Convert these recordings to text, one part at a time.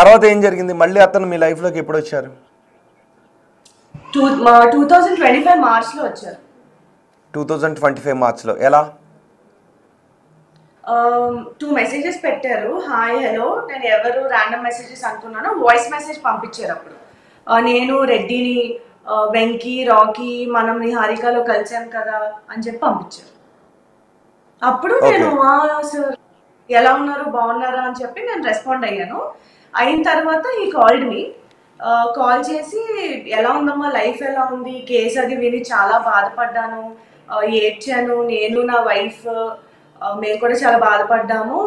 తర్వాత ఏం జరిగింది? మళ్ళీ అతను మీ లైఫ్లోకి ఎప్పుడు వచ్చారు? 2025 మార్చ్లో వచ్చారు. 2025 మార్చ్లో. ఎలా? 2 మెసేజెస్ పెట్టారు. హాయ్ హలో, నేను ఎవరు ర్యాండమ్ మెసేజెస్ అనుకున్నాను. వాయిస్ మెసేజ్ పంపించారు. అప్పుడు నేను రెడ్డిని, వెంకీ, రాకీ, మనం నిహారికలో కలిసాం కదా అని చెప్పి పంపించారు. అప్పుడు నేను సార్ ఎలా ఉన్నారు, బాగున్నారా అని చెప్పి నేను రెస్పాండ్ అయ్యాను. అయిన తర్వాత ఈ కాల్డ్ మీ, కాల్ చేసి ఎలా ఉందమ్మా, లైఫ్ ఎలా ఉంది, కేసు అది విని చాలా బాధపడ్డాను, ఏడ్చాను, నేను నా వైఫ్ మేము కూడా చాలా బాధపడ్డాము.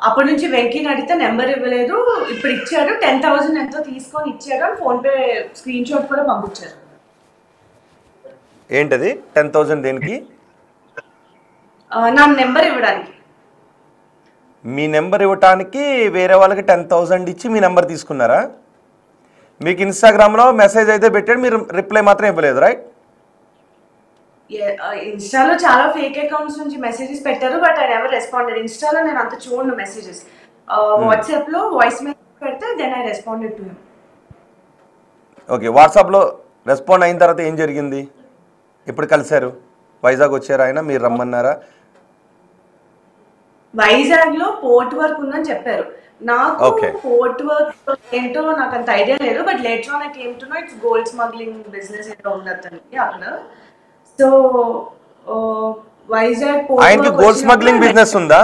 అప్పటి నుంచి వెంకీని అడిగితే నెంబర్ ఇవ్వలేదు, ఇప్పుడు ఇచ్చాడు, 10,000 ఎంతో తీసుకొని ఇచ్చాడు అని ఫోన్పే స్క్రీన్ షాట్ కూడా పంపించారు. ఏంటది 10,000 దేనికి? నా నెంబర్ ఇవ్వడానికి. మీ నెంబర్ ఇవ్వటానికి వేరే వాళ్ళకి 10,000 ఇచ్చి మీ నెంబర్ తీసుకున్నారా? మీకు ఇన్స్టాగ్రామ్లో మెసేజ్ అయితే పెట్టాడు, మీరు రిప్లై మాత్రం ఇవ్వలేదు, రైట్? ఇన్స్టాలో చాలా ఫేక్ అకౌంట్స్ నుంచి మెసేజెస్ పెట్టారు, బట్ ఐ నెవర్ రెస్పాండెడ్. ఇన్స్టాలో నేను అంత చూడను మెసేజెస్. వాట్సాప్లో వాయిస్ మెసేజ్ పెడితే then I responded to him. Okay, వాట్సాప్లో రెస్పాండ్ అయిన తర్వాత ఏం జరిగింది? ఎప్పుడు కలిశారు? వైజాగ్ వచ్చారు ఆయన, మీరు రమ్మన్నారా? వైజాగ్లో పోర్ట్ వర్క్ ఉందని చెప్పారు. నాకు పోర్ట్ వర్క్ ఏంటో నాకు అంత ఐడియా లేదు, but later on I came to know it's gold smuggling business ఏదో ఉంది అతనికి అక్కడ. సో వైజాగ్ ఆయనకి గోల్డ్ స్మగ్లింగ్ బిజినెస్ ఉందా?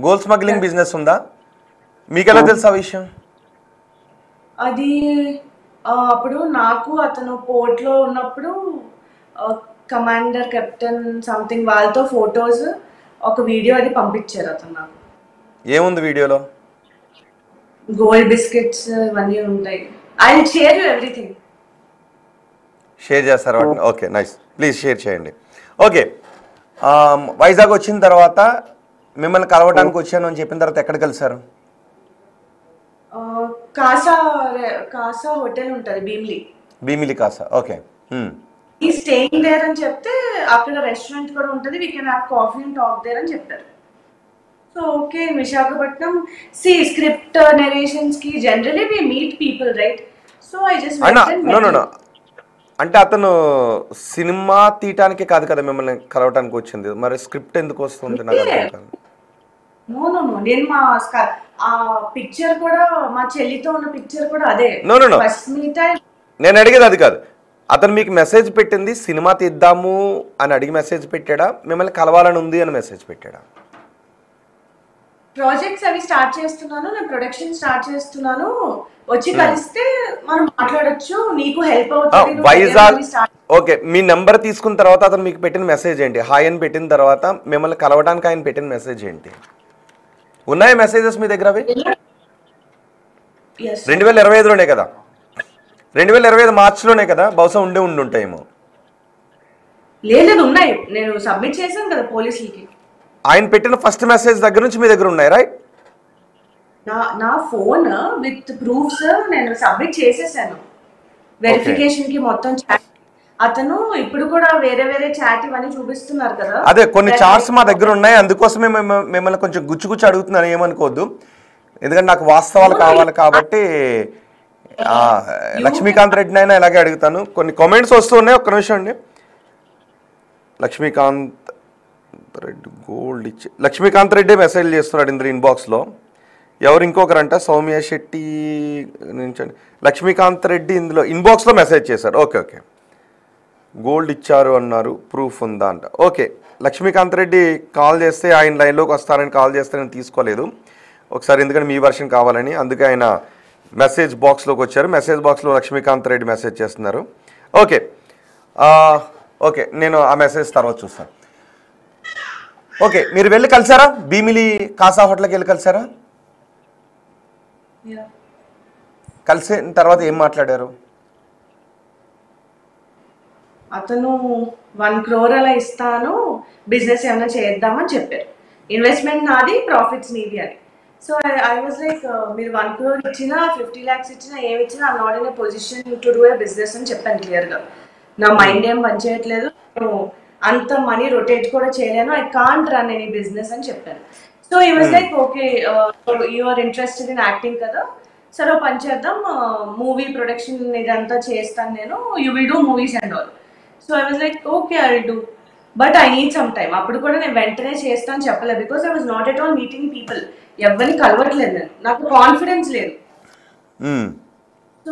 గోల్డ్ స్మగ్లింగ్ బిజినెస్ ఉందా? మీకు ఎలా తెలుసు ఆ విషయం? అది అప్పుడు నాకు అతను పోర్ట్లో ఉన్నప్పుడు కమాండర్, కెప్టెన్ సంథింగ్ వాళ్ళతో ఫొటోస్, ఒక వీడియో అది పంపించారు అతను నాకు. ఏముంది వీడియోలో? గోల్డ్ బిస్కెట్స్ ఇవన్నీ ఉంటాయి. I will share you everything. Share చేస్తారు వాటిని? ఓకే, నైస్, ప్లీజ్ షేర్ చేయండి. ఓకే, వైజాగ్ వచ్చిన తర్వాత మిమ్మల్ని కలవడానికి వచ్చాను అని చెప్పిన తర్వాత ఎక్కడ కలిసారు? కాసా హోటల్ ఉంటుంది భీమిలి. Bheemili Casa, okay. ఈ స్టేయింగ్ దేర్ అని చెప్తే అక్కడ రెస్టారెంట్ కూడా ఉంటుంది, we can have coffee and talk there అని చెప్పారు. సో ఓకే, విశాఖపట్నం సి స్క్రిప్ట్ నెరేషన్స్ కి generally we meet people, right? So I just know అంటే అతను సినిమా తీయటానికి కాదు కదా మిమ్మల్ని కలవటానికి వచ్చింది, మరి స్క్రిప్ట్ ఎందుకు వస్తుంది నాకు అర్థం కాదు. నో నేను మా ఆ పిక్చర్ కూడా, మా చెల్లితో ఉన్న పిక్చర్ కూడా అదే. నో నేను అడిగేది అది కాదు. అతను మీకు మెసేజ్ పెట్టింది సినిమా తీద్దాము అని అడిగి మెసేజ్ పెట్టాడా, మిమ్మల్ని కలవాలని ఉంది అని మెసేజ్ పెట్టాడా? ప్రాజెక్ట్స్ అవి స్టార్ట్ చేస్తున్నాను, నేను ప్రొడక్షన్ స్టార్ట్ చేస్తున్నాను, వచ్చి కలిస్తే మనం మాట్లాడొచ్చు, నీకు హెల్ప్ అవుతుంది. వైజాగ్, ఓకే. మీ నెంబర్ తీసుకున్న తర్వాత అతను మీకు పెట్టిన మెసేజ్ ఏంటి? హాయ్ అని పెట్టిన తర్వాత మిమ్మల్ని కలవడానికి ఆయన పెట్టిన మెసేజ్ ఏంటి? ఉన్నాయా మెసేజెస్ మీ దగ్గర? అవి 2025లోనే కదా, 2025 మార్చిలోనే కదా, బహుశా ఉండుంటాయేమో. లేదు, ఉన్నాయి, నేను సబ్మిట్ చేశాను కదా పోలీసులకి. ఆయన పెట్టిన ఫస్ట్ మెసేజ్ దగ్గర నుంచి మీ దగ్గర ఉన్నాయి, రైట్? నా ఫోన్ విత్ ప్రూఫ్స్ నేను సబ్మిట్ చేసేసాను వెరిఫికేషన్ కి మొత్తం చాట్. అతను ఇప్పుడు కూడా వేరే వేరే చాట్ ఇవన్నీ చూపిస్తున్నారు కదా. అదే కొన్ని చాట్స్ మా దగ్గర ఉన్నాయి, అందుకోసమే మిమ్మల్ని కొంచెం గుచ్చి అడుగుతున్నాను, ఏమనుకోవద్దు. ఎందుకంటే నాకు వాస్తవాలు కావాలి కాబట్టి. లక్ష్మీకాంత్ రెడ్డిని అయినా ఇలాగే అడుగుతాను. కొన్ని కామెంట్స్ వస్తున్నాయి, ఒక్క నిమిషం అండి. లక్ష్మీకాంత్ రెడ్డి గోల్డ్ ఇచ్చి లక్ష్మీకాంత్ రెడ్డి మెసేజ్ చేస్తున్నాడు ఇందులో ఇన్బాక్స్లో. ఎవరు ఇంకొకరంట, సౌమ్య శెట్టి నుంచి. లక్ష్మీకాంత్ రెడ్డి ఇందులో ఇన్బాక్స్లో మెసేజ్ చేశారు. ఓకే, గోల్డ్ ఇచ్చారు అన్నారు, ప్రూఫ్ ఉందా అంట. ఓకే, లక్ష్మీకాంత్ రెడ్డి కాల్ చేస్తే ఆయన లైన్లోకి వస్తారని కాల్ చేస్తే నేను తీసుకోలేదు ఒకసారి, ఎందుకంటే మీ వర్షన్ కావాలని. అందుకే ఆయన మెసేజ్ బాక్స్లోకి వచ్చారు. మెసేజ్ బాక్స్లో లక్ష్మీకాంత్ రెడ్డి మెసేజ్ చేస్తున్నారు. ఓకే, నేను ఆ మెసేజ్ తర్వాత చూస్తాను. ఓకే, మీరు వెళ్ళి కలిసారా? భీమిలి కాసా హోటల్కి వెళ్ళి కలిసారా? కలిసిన తర్వాత ఏం మాట్లాడారు? అతను 1 crore అలా ఇస్తాను, బిజినెస్ ఏమైనా చేద్దామని చెప్పారు. ఇన్వెస్ట్మెంట్ నాది, ప్రాఫిట్స్ నీది అని. సో ఐ వాజ్ లైక్, మీరు 1 crore ఇచ్చినా 50 lakhs ఇచ్చినా ఏమి ఇచ్చినా I'm not in a position to do a business అని చెప్పాను క్లియర్గా. నా మైండ్ ఏం పనిచేయట్లేదు, నేను అంత మనీ రొటేట్ కూడా చేయలేను, I can't run any business అని చెప్పాను. So he was like, okay you are interested in acting కదా, సరే ఓ పని చేద్దాం, మూవీ ప్రొడక్షన్ ఇదంతా చేస్తాను నేను, you will do movies and all. So I was like okay I will do, but I need some time. అప్పుడు కూడా నేను వెంటనే చేస్తాను చెప్పలేదు, because I was not at all meeting people. ఎవరిని కలవట్లేదు నేను, నాకు కాన్ఫిడెన్స్ లేదు. సో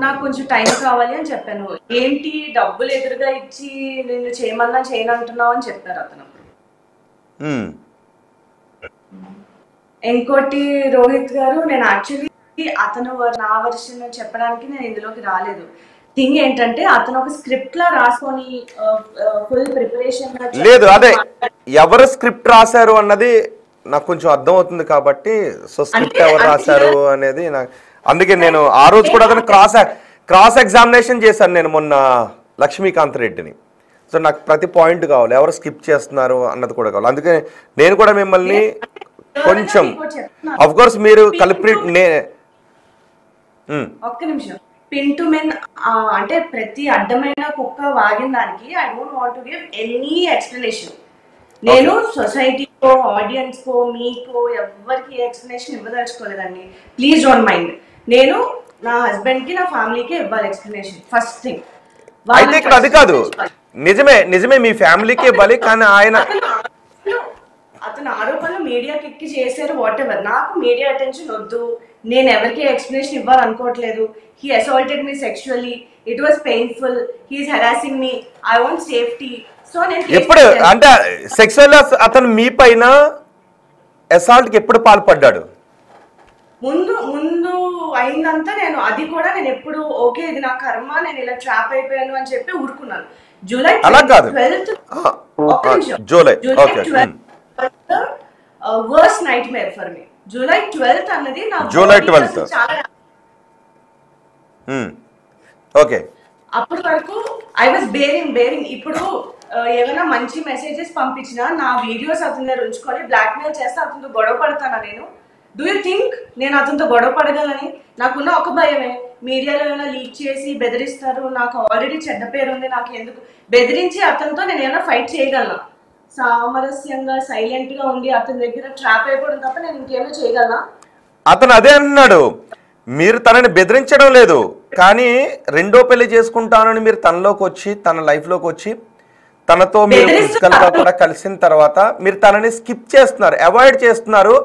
నాకు కొంచెం టైం కావాలి అని చెప్పాను. ఏంటి డబ్బులు ఎదురుగా ఇచ్చి నేను చేయమన్నా చేయనంటున్నావు అని చెప్పారు అతను. ఇంకోటి రోహిత్ గారు, నేను యాక్చువల్లీ అతను నా వర్షన్ చెప్పడానికి నేను ఇందులోకి రాలేదు. థింగ్ ఏంటంటే అతను ఒక స్క్రిప్ట్ లా రాసుకొని ఫుల్ ప్రిపరేషన్ లేదు. అదే ఎవరు స్క్రిప్ట్ రాశారు అన్నది నాకు కొంచెం అర్థం అవుతుంది కాబట్టి, సో స్క్రిప్ట్ ఎవరు రాశారు అనేది నాకు, అందుకే నేను ఆ రోజు కూడా అతను క్రాస్ ఎగ్జామినేషన్ చేశాను నేను మొన్న లక్ష్మీకాంత్ రెడ్డిని. సో నాకు ప్రతి పాయింట్ కావాలి, ఎవరు స్కిప్ చేస్తున్నారు అన్నది కూడా కావాలి. అందుకే నేను కూడా మిమ్మల్ని కొంచెం, అఫ్ కోర్స్ మీరు కల్ప్రిట్ ఒక్క నిమిషం, పిన్ టు మెన్ అంటే ప్రతి అడ్డమైన కుక్క వాగిన దానికి I don't want to give any explanation. నేను సొసైటీకో ఆడియన్స్ కో మీకో ఎవరికి ఎక్స్ప్లెనేషన్ ఇవ్వదలుచుకోలేదండి. Please don't mind. నేను నా హస్బెండ్ కి నా ఫ్యామిలీకి ఇవ్వాలి ఎక్స్ప్లెనేషన్ ఫస్ట్ థింగ్. అయితే ఇక్కడ అది కాదు, నిజమే మీ ఫ్యామిలీకి ఇవ్వాలి, కానీ ఆయన అతను ఆరోపణలు మీడియాకి ఎక్కి చేశారు, వాట్ ఎవర్. నాకు మీడియా అటెన్షన్ వద్దు, నేను ఎవరికి ఎక్స్ప్లెనేషన్ ఇవ్వాలనుకోవట్లేదు. He assaulted me sexually, it was painful, he's harassing me, I want safety. So నేను ఎప్పుడు అంటే సెక్షువల్ అతను మీ పైన అసాల్ట్ కి ఎప్పుడు పాల్పడ్డాడు? ముందు అయిందంతా నేను అది కూడా నేను ఎప్పుడు ఓకే ఇది నా కర్మ, నేను ఇలా ట్రాప్ అయిపోయాను అని చెప్పి ఊరుకున్నాను. July 12th July worst nightmare for me. July 12th అన్నది నా జూలై 12th ఓకే. అప్పటి వరకు ఐ వాజ్ బేరింగ్. ఇప్పుడు ఏమైనా మంచి మెసేజెస్ పంపించినా నా వీడియోస్ అతని దగ్గర ఉంచుకొని బ్లాక్మెయిల్ చేస్తే అతనితో గొడవ పడతానా నేను? డూ యూ థింక్ నేను అతనితో గొడవ పడగలని? నాకున్న ఒక భయమే, మీడియాలో ఏమైనా లీక్ చేసి బెదిరిస్తారు, నాకు ఆల్రెడీ చెడ్డ పేరు ఉంది, నాకు ఎందుకు బెదిరించి అతనితో నేను ఏమైనా ఫైట్ చేయగలను? సామరస్యంగా సైలెంట్ గా ఉండి అతని దగ్గర ట్రాప్ అయిపోవడం తప్ప నేను ఇంకేమైనా చేయగలనా? అతను అదే అంటున్నాడు, మీరు తనని బెదిరించడం లేదు, కానీ రెండో పెళ్లి చేసుకుంటానని మీరు తనలోకి వచ్చి తన లైఫ్లోకి వచ్చి తనతో మీరు ఫిజికల్గా కూడా కలిసిన తర్వాత మీరు తనని స్కిప్ చేస్తున్నారు, అవాయిడ్ చేస్తున్నారు.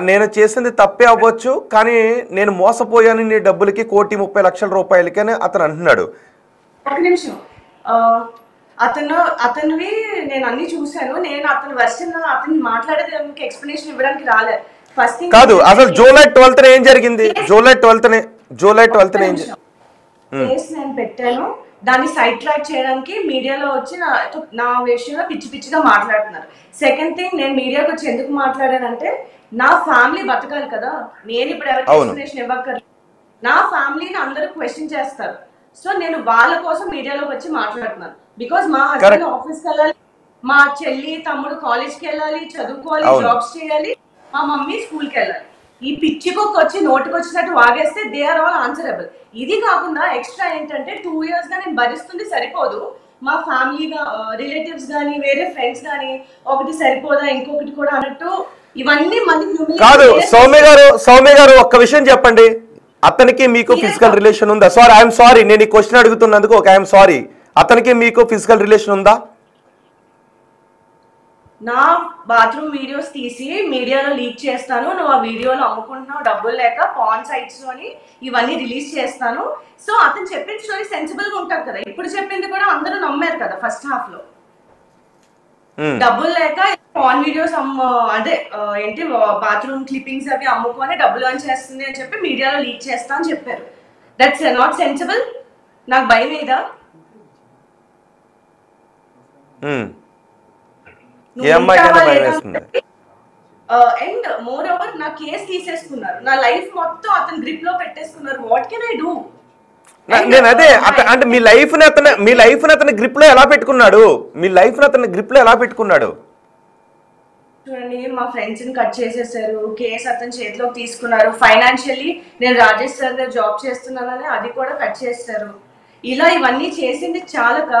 నేను చేసింది తప్పే అవ్వచ్చు, కానీ నేను మోసపోయాను నీ డబ్బులకి, 1,30,00,000 రూపాయలకి అని అతను అంటున్నాడు. ఒక నిమిషం, అతనివి నేను అన్ని చూశాను. నేను అతని వర్షన్ అతన్ని మాట్లాడేది ఎక్స్ప్లెనేషన్ ఇవ్వడానికి రాలేదు. ఫస్ట్ కాదు, అసలు జూలై 12th ఏం జరిగింది? జూలై 12th ఏం కేసు నేను పెట్టాను, దాన్ని సైడ్ ట్రాక్ చేయడానికి మీడియాలో వచ్చి నా విషయంలో పిచ్చిగా మాట్లాడుతున్నారు. సెకండ్ థింగ్, నేను మీడియాకి వచ్చి ఎందుకు మాట్లాడానంటే నా ఫ్యామిలీ బతకాలి కదా. నేను ఇప్పుడు ఎవరికి ఎక్స్ప్లెనేషన్ ఇవ్వక్కర్లేదు, నా ఫ్యామిలీని అందరూ క్వశ్చన్ చేస్తారు. సో నేను వాళ్ళ కోసం మీడియాలోకి వచ్చి మాట్లాడుతున్నాను. బికాస్ మా హస్బెండ్ ఆఫీస్కి వెళ్ళాలి, మా చెల్లి తమ్ముడు కాలేజ్కి వెళ్ళాలి, చదువుకోవాలి, జాబ్స్ చేయాలి, మా మమ్మీ స్కూల్కి వెళ్ళాలి. ఈ పిచ్చికొక్క వచ్చి నోటికి వచ్చినట్టు వాగేస్తే దే ఆర్ ఆల్ ఆన్సరబుల్. ఇది కాకుండా ఎక్స్ట్రా ఏంటంటే 2 years గా నేను భరిస్తుంది సరిపోదు, మా ఫ్యామిలీ రిలేటివ్స్ కానీ వేరే ఫ్రెండ్స్ కానీ ఒకటి సరిపోదా ఇంకొకటి కూడా అన్నట్టు ఇవన్నీ మళ్ళీ కాదు. సౌమ్య గారు ఒక్క విషయం చెప్పండి, అతనికి మీకు ఫిజికల్ రిలేషన్ ఉందా? ఐఎమ్ సారీ, నేను ఈ క్వశ్చన్ అడుగుతున్నందుకు ఐఎమ్ సారీ. అతనికి మీకు ఫిజికల్ రిలేషన్ ఉందా? నా బాత్రూమ్ వీడియోస్ తీసి మీడియాలో లీక్ చేస్తాను, నువ్వు ఆ వీడియోలో అమ్ముకుంటున్నావు డబ్బులు లేక పాన్ సైట్స్ లోని ఇవన్నీ రిలీజ్ చేస్తాను. సో అతను చెప్పిన స్టోరీ సెన్సిబుల్ గా ఉంటారు కదా, ఇప్పుడు చెప్పింది కూడా అందరూ నమ్మారు కదా ఫస్ట్ హాఫ్ లో. డబ్బులు లేక పాన్ వీడియోస్ అదే ఏంటి బాత్రూమ్ క్లిప్పింగ్స్ అవి అమ్ముకొని డబ్బులు అని చేస్తుంది అని చెప్పి మీడియాలో లీక్ చేస్తా అని చెప్పారు. That's not sensible. నాకు భయం ఏదా? అండ్ మోర్ ఓవర్ నా కేసు తీసేసుకున్నారు, నా లైఫ్ మొత్తం అతని గ్రిప్ లో పెట్టేసుకున్నారు. What can I do? నేను అదే అంటే మీ లైఫ్ ని అతని గ్రిప్ లో ఎలా పెట్టుకున్నాడు? చూడండి, మా ఫ్రెండ్స్ ని కట్ చేసేసారు, కేసు అతని చేతిలోకి తీసుకున్నారు. ఫైనాన్షియల్లీ నేను రాజేష్ సార్ దగ్గర జాబ్ చేస్తున్నానని అది కూడా కట్ చేస్తారు. ఇలా ఇవన్నీ చేసింది చాలక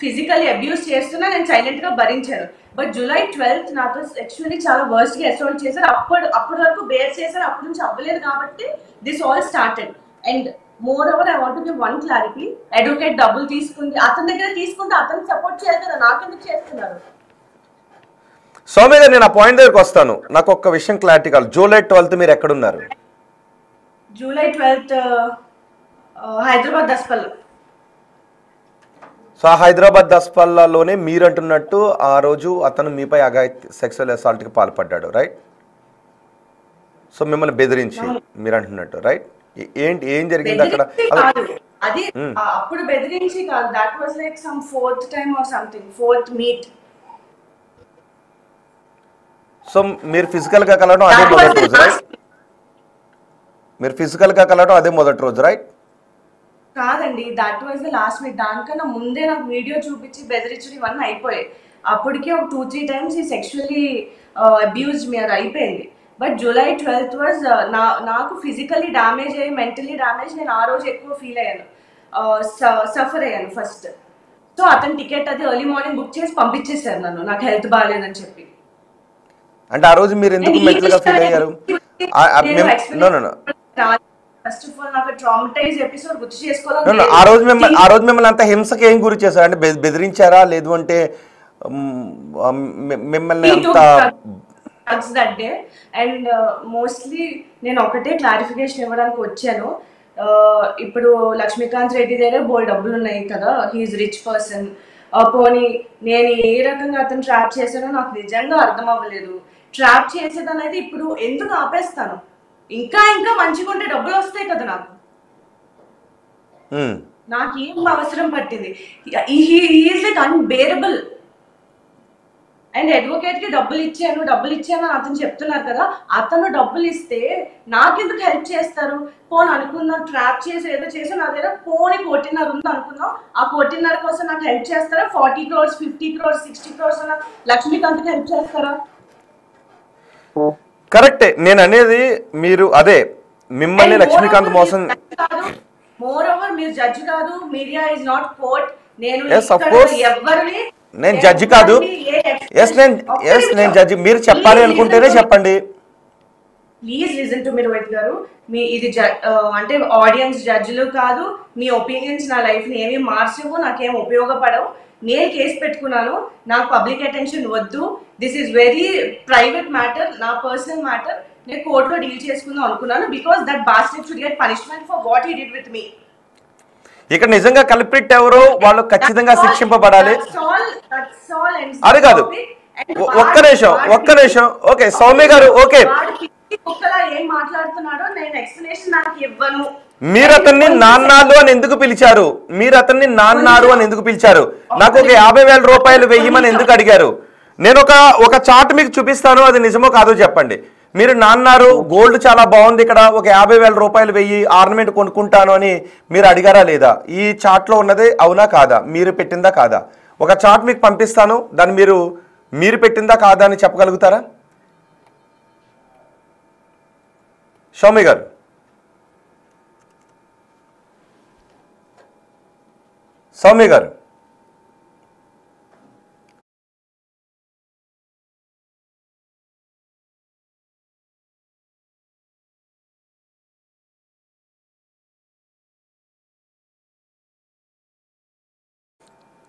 ఫిజికల్లీ అబ్యూస్ చేస్తున్నా నేను సైలెంట్ గా భరించాను. బట్ July 12th నాతో సెక్షువల్లీ చాలా వర్స్ట్ గా అసాల్ట్ చేశారు. అప్పటి వరకు బేర్ చేశారు, అప్పటి నుంచి అవ్వలేదు కాబట్టి this all started. And more over I want to give one clarity, advocate డబ్బులు తీసుకుంది, అతని దగ్గర తీసుకుంటే అతనికి సపోర్ట్ చేయాలి కదా, నాకెందుకు చేస్తున్నారు? సౌమ్య గారు, నేను ఆ పాయింట్ దగ్గరికి వస్తాను. నాకు ఒక్క విషయం క్లారిటీ కావాలి. July 12th మీరు ఎక్కడున్నారు? July 12th Hyderabad దస్పల్. సో ఆ హైదరాబాద్ దస్పల్లాలోనే మీరు అంటున్నట్టు ఆ రోజు అతను మీపై సెక్సువల్ అసాల్ట్కి పాల్పడ్డాడు, రైట్? సో మిమ్మల్ని బెదిరించి మీరు అంటున్నట్టు, రైట్? ఏంటి, ఏం జరిగింది అక్కడ? అది అప్పుడు బెదిరించి కాదు, that was like some fourth time or something, fourth meet. So మీరు ఫిజికల్ గా కలవడం అదే మొదటి రోజు, రైట్? మీరు ఫిజికల్ గా కలవడం అదే మొదటి రోజు, రైట్? కాదండి, that was the last meet. దానికన్నా ముందే నాకు వీడియో చూపించి బెదిరించడం ఇవన్నీ అయిపోయాయి. అప్పటికే ఒక 2-3 times ఈ సెక్షువల్లీ అబ్యూజ్ మీద అయిపోయింది. బట్ July 12th వాజ్ నాకు ఫిజికల్లీ డ్యామేజ్ అయ్యి, మెంటలీ డ్యామేజ్, నేను ఆ రోజు ఎక్కువ ఫీల్ అయ్యాను, సఫర్ అయ్యాను ఫస్ట్. సో అతని టికెట్ అది ఎర్లీ మార్నింగ్ బుక్ చేసి పంపించేశారు నన్ను, నాకు హెల్త్ బాగాలేదని చెప్పి. అంటే ఆ రోజు మీరు ఎందుకు మెంటల్ గా ఫీల్ అయ్యారు? ఫస్ట్ ఆఫ్ ఆల్ నాకు ట్రామటైజ్ ఎపిసోడ్ గుర్తు చేసుకోవాలని. ఆ రోజు మిమ్మల్ని అంత హింసకి ఏం గురి చేశారు? అంటే బెదిరించారా, లేదు అంటే మిమ్మల్ని అంత drugs that day? And mostly నేను ఒకటే క్లారిఫికేషన్ ఇవ్వడానికి వచ్చాను. ఇప్పుడు లక్ష్మీకాంత్ రెడ్డి దగ్గర బోల్ డబ్బులు ఉన్నాయి కదా, హీఈస్ రిచ్ పర్సన్. పోనీ నేను ఏ రకంగా అతను ట్రాప్ చేశానో నాకు నిజంగా అర్థం అవ్వలేదు. ట్రాప్ చేసేదనేది ఇప్పుడు ఎందుకు ఆపేస్తాను? ఇంకా ఇంకా మంచిగా ఉంటే డబ్బులు వస్తాయి కదా నాకు ఏం అవసరం పట్టింది? Is like unbearable. And advocate కి డబ్బులు ఇచ్చాను అని అతను చెప్తున్నారు కదా, అతను డబ్బులు ఇస్తే నాకెందుకు హెల్ప్ చేస్తారు? పోనీ అనుకుందాం ట్రాప్ చేసి ఏదో చేసి నా దగ్గర పోనీ 1.5 ఉంది అనుకుందాం, ఆ 1.5 కోసం నాకు హెల్ప్ చేస్తారా? 40 crores, 50 crores, 60 crores లక్ష్మీకాంత్కి హెల్ప్ చేస్తారా? కరెక్టే. నేను అనేది మీరు అదే మిమ్మల్ని లక్ష్మీకాంత్ మోసం. మోర్ ఓవర్ మీరు జడ్జి కాదు, మీడియా ఇస్ నాట్ కోర్ట్. నేను నేను జడ్జి కాదు. నేను జడ్జి. మీరు చెప్పాలి అనుకుంటేనే చెప్పండి. Please listen to me Rohit గారు. మీ ఇది అంటే ఆడియన్స్ జడ్జిలు కాదు. మీ ఒపీనియన్స్ నా లైఫ్ ని ఏమీ మార్చవు, నాకేం ఉపయోగపడవు. నేను కేసు పెట్టుకున్నాను, నాకు పబ్లిక్ అటెన్షన్ వద్దు. This is very private matter, నా పర్సనల్ మ్యాటర్. నేను కోర్టులో డీల్ చేసుకుందాం అనుకున్నాను, because that bastard should get punishment for what he did with me. ఇక్కడ నిజంగా కల్ప్రిట్ ఎవరో వాళ్ళు ఖచ్చితంగా శిక్షింపబడాలి. అది కాదు, ఒక్క నిమిషం. ఓకే సౌమ్య గారు, ఓకే ఏం మాట్లాడుతున్నాడో నేను ఎక్స్ప్లెనేషన్ నాకు ఇవ్వను. మీరు అతన్ని నాన్నాలు అని ఎందుకు పిలిచారు? నాకు ఒక 50,000 రూపాయలు వెయ్యమని ఎందుకు అడిగారు? నేను ఒక చార్ట్ మీకు చూపిస్తాను, అది నిజమో కాదో చెప్పండి. మీరు నాన్నారు గోల్డ్ చాలా బాగుంది, ఇక్కడ ఒక 50,000 రూపాయలు వెయ్యి ఆర్నమెంట్ కొనుక్కుంటాను అని మీరు అడిగారా లేదా? ఈ చార్ట్లో ఉన్నది అవునా కాదా? మీరు పెట్టిందా కాదా? ఒక చార్ట్ మీకు పంపిస్తాను, దాన్ని మీరు పెట్టిందా కాదా అని చెప్పగలుగుతారా సౌమ్య గారు? సౌమ్య గారు,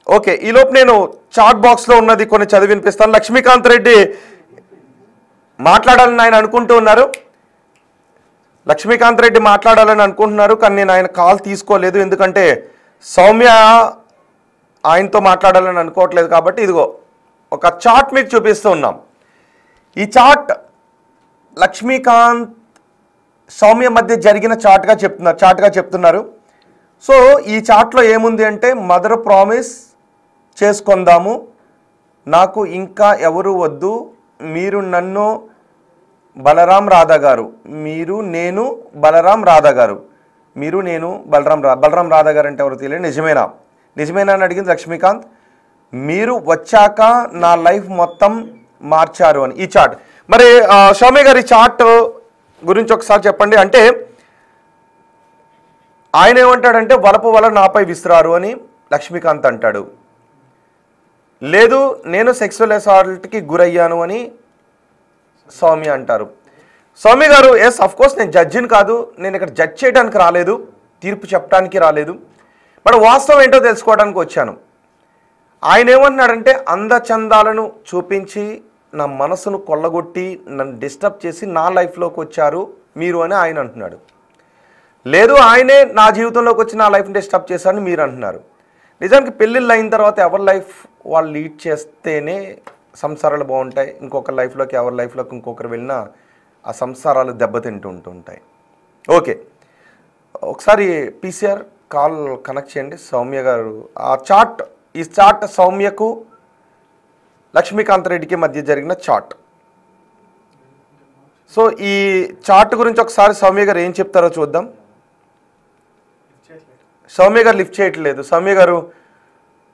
ఓకే ఈలోపు నేను చాట్ బాక్స్లో ఉన్నది కొన్ని చదివి వినిపిస్తాను. లక్ష్మీకాంత్ రెడ్డి మాట్లాడాలని ఆయన అనుకుంటూ ఉన్నారు. లక్ష్మీకాంత్ రెడ్డి మాట్లాడాలని అనుకుంటున్నారు, కానీ నేను ఆయన కాల్ తీసుకోలేదు, ఎందుకంటే సౌమ్య ఆయనతో మాట్లాడాలని అనుకోవట్లేదు. కాబట్టి ఇదిగో ఒక చార్ట్ మీకు చూపిస్తూ ఉన్నాం. ఈ చార్ట్ లక్ష్మీకాంత్ సౌమ్య మధ్య జరిగిన చార్ట్గా చెప్తున్నారు. సో ఈ చార్ట్లో ఏముంది అంటే, మదర్ ప్రామిస్ చేసుకుందాము, నాకు ఇంకా ఎవరు వద్దు, మీరు నన్ను బలరాం రాధా గారు, మీరు నేను బలరాం రాధా గారు, మీరు నేను బలరాం రాధా గారు అంటే ఎవరు తెలియదు, నిజమేనా అని అడిగింది లక్ష్మీకాంత్. మీరు వచ్చాక నా లైఫ్ మొత్తం మార్చారు అని ఈ చార్ట్. మరి సౌమ్య గారు ఈ చార్ట్ గురించి ఒకసారి చెప్పండి. అంటే ఆయన ఏమంటాడంటే వలపు వల నాపై విసిరారు అని లక్ష్మీకాంత్ అంటాడు. లేదు నేను సెక్సువల్ అసాల్ట్కి గురయ్యాను అని సౌమ్య అంటారు. సౌమ్య గారు ఎస్ అఫ్ కోర్స్ నేను జడ్జిని కాదు, నేను ఇక్కడ జడ్జ్ చేయడానికి రాలేదు, తీర్పు చెప్పడానికి రాలేదు, బట్ వాస్తవం ఏంటో తెలుసుకోవడానికి వచ్చాను. ఆయన ఏమంటున్నాడంటే అందచందాలను చూపించి నా మనసును కొల్లగొట్టి నన్ను డిస్టర్బ్ చేసి నా లైఫ్లోకి వచ్చారు మీరు అని ఆయన అంటున్నాడు. లేదు ఆయనే నా జీవితంలోకి వచ్చి నా లైఫ్ని డిస్టర్బ్ చేశారని మీరు అంటున్నారు. నిజానికి పెళ్ళిళ్ళు అయిన తర్వాత ఎవరి లైఫ్ వాళ్ళు లీడ్ చేస్తేనే సంసారాలు బాగుంటాయి. ఇంకొకరి లైఫ్లోకి ఎవరి లైఫ్లోకి ఇంకొకరు వెళ్ళినా ఆ సంసారాలు దెబ్బతింటూ ఉంటుంటాయి. ఓకే, ఒకసారి పీసీఆర్ కాల్ కనెక్ట్ చేయండి. సౌమ్య గారు ఈ చాట్ సౌమ్యకు లక్ష్మీకాంత్ రెడ్డికి మధ్య జరిగిన చాట్. సో ఈ చాట్ గురించి ఒకసారి సౌమ్య గారు ఏం చెప్తారో చూద్దాం. సౌమ్య గారు లిఫ్ట్ చేయట్లేదు. సౌమ్య గారు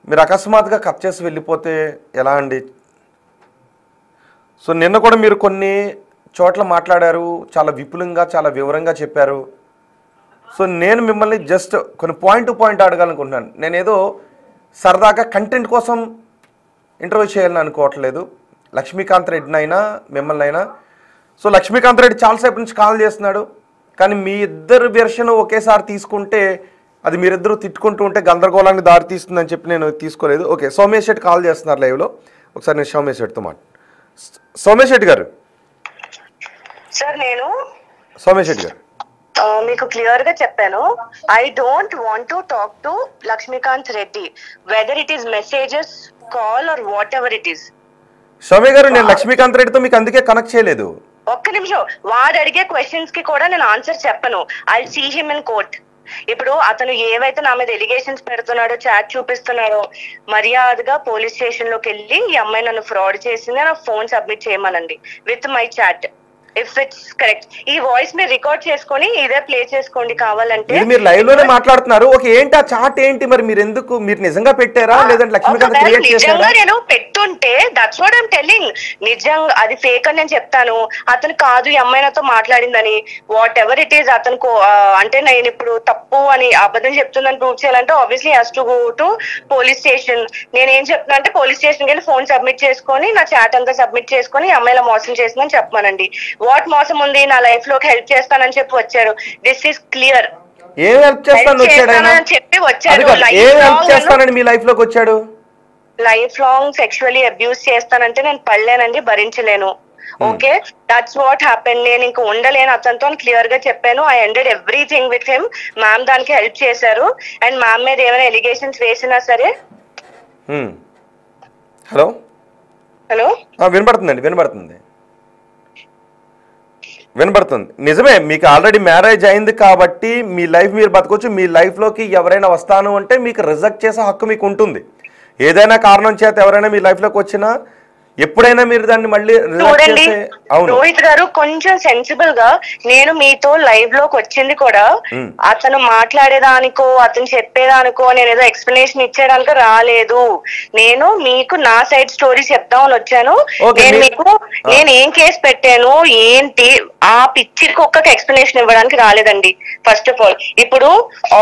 మీరు అకస్మాత్తుగా కట్ చేసి వెళ్ళిపోతే ఎలా అండి? సో నిన్న కూడా మీరు కొన్ని చోట్ల మాట్లాడారు, చాలా విపులంగా చాలా వివరంగా చెప్పారు. సో నేను మిమ్మల్ని జస్ట్ కొన్ని పాయింట్ టు పాయింట్ అడగాలనుకుంటున్నాను. నేనేదో సరదాగా కంటెంట్ కోసం ఇంటర్వ్యూ చేయాలని అనుకోవట్లేదు, లక్ష్మీకాంత్ రెడ్డినైనా మిమ్మల్ని అయినా. సో లక్ష్మీకాంత్ రెడ్డి చాలాసేపు నుంచి కాల్ చేస్తున్నాడు, కానీ మీ ఇద్దరు వెర్షన్ ఒకేసారి తీసుకుంటే అది మీరిద్దరూ తిట్టుకుంటూ ఉంటే గందరగోళానికి దారి తీస్తుందని చెప్పి నేను తీసుకోలేదు. ఓకే, సౌమ్య శెట్టి కాల్ చేస్తున్నారు లైవ్లో. ఒకసారి నేను సౌమ్య శెట్టితో సౌమ్య శెట్టి గారు. సార్ నేను సౌమ్య శెట్టి గారు మీకు క్లియర్ గా చెప్పాను, I don't want to talk to Lakshmikanth Reddy, whether it is messages, call or whatever it is. Soumya గారు నేను లక్ష్మీకాంత్ రెడ్డితో మీకు అందుకే కనెక్ట్ చేయలేదు. ఒక్క నిమిషం, వాడు అడిగే క్వశ్చన్స్ కి కూడా నేను ఆన్సర్ చెప్పను. I see him in court. ఇప్పుడు అతను ఏవైతే నా మీద ఎలిగేషన్స్ పెడుతున్నాడో, చాట్ చూపిస్తున్నాడో, మర్యాదగా పోలీస్ స్టేషన్ లోకి వెళ్ళి ఈ అమ్మాయి నన్ను ఫ్రాడ్ చేసింది నా ఫోన్ సబ్మిట్ చేయమనండి with my chat. If it's correct, ఈ వాయిస్ మీరు రికార్డ్ చేసుకొని ఇదే ప్లే చేసుకోండి కావాలంటే. మీరు లైవ్ లోనే మాట్లాడుతున్నారు. ఓకే, ఏంటి ఆ చాట్ ఏంటి మరి? మీరు ఎందుకు, మీరు నిజంగా పెట్టారా లేదంటే లక్ష్మీకాంత్ క్రియేట్ చేశారా? నిజంగా నేను పెట్టుంటే దట్స్ వాట్ ఐమ్ టెల్లింగ్. నిజంగా అది ఫేక్ అని నేను చెప్తాను. అతను కాదు ఈ అమ్మాయి నాతో మాట్లాడిందని, వాట్ ఎవర్ ఇట్ ఈస్, అతను అంటే నేను ఇప్పుడు తప్పు అని అబద్ధం చెప్తుందని ప్రూవ్ చేయాలంటే obviously has to go to police station. నేను ఏం చెప్తున్నా అంటే పోలీస్ స్టేషన్కి వెళ్ళి ఫోన్ సబ్మిట్ చేసుకొని నా చాట్ అంతా సబ్మిట్ చేసుకొని అమ్మాయిలా మోసం చేసిందని చెప్పమనండి. వాట్ మోసం ఉంది, నా లైఫ్ లోకి హెల్ప్ చేస్తానని చెప్పి వచ్చారు. This is clear. ఏం హెల్ప్ చేస్తానని చెప్పి వచ్చారు. మీ లైఫ్ లోకి వచ్చాడు. లైఫ్ లాంగ్ సెక్షువల్లీ అబ్యూస్ చేస్తానంటే నేను పడలేనండి, భరించలేను. Okay, that's what happen. నేను ఇంకా ఉండలేను అతనితో క్లియర్ గా చెప్పాను. I ended everything with him. Ma'am దానికి హెల్ప్ చేశారు. అండ్ మ్యామ్ మీద ఏమైనా ఎలిగేషన్స్ వేసినా సరే. హలో హలో, వినపడుతుందండి, వినపడుతుంది. నిజమే, మీకు ఆల్రెడీ మ్యారేజ్ అయింది కాబట్టి మీ లైఫ్ మీరు బతకొచ్చు. మీ లైఫ్లోకి ఎవరైనా వస్తాను అంటే మీకు రిజెక్ట్ చేసే హక్కు మీకు ఉంటుంది. ఏదైనా కారణం చేత ఎవరైనా మీ లైఫ్లోకి వచ్చినా ఎప్పుడైనా మీరు దాన్ని మళ్ళీ చూడండి రోహిత్ గారు, కొంచెం సెన్సిబుల్ గా, నేను మీతో లైవ్ లోకి వచ్చింది కూడా అతను మాట్లాడేదానికో అతను చెప్పేదానికో నేను ఏదో ఎక్స్ప్లెనేషన్ ఇచ్చేదానికో రాలేదు. నేను మీకు నా సైడ్ స్టోరీ చెప్దామని వచ్చాను. నేను మీకు నేను ఏం కేసు పెట్టాను ఏంటి ఆ పిచ్చి కుక్కకి ఎక్స్ప్లెనేషన్ ఇవ్వడానికి రాలేదండి. ఫస్ట్ ఆఫ్ ఆల్, ఇప్పుడు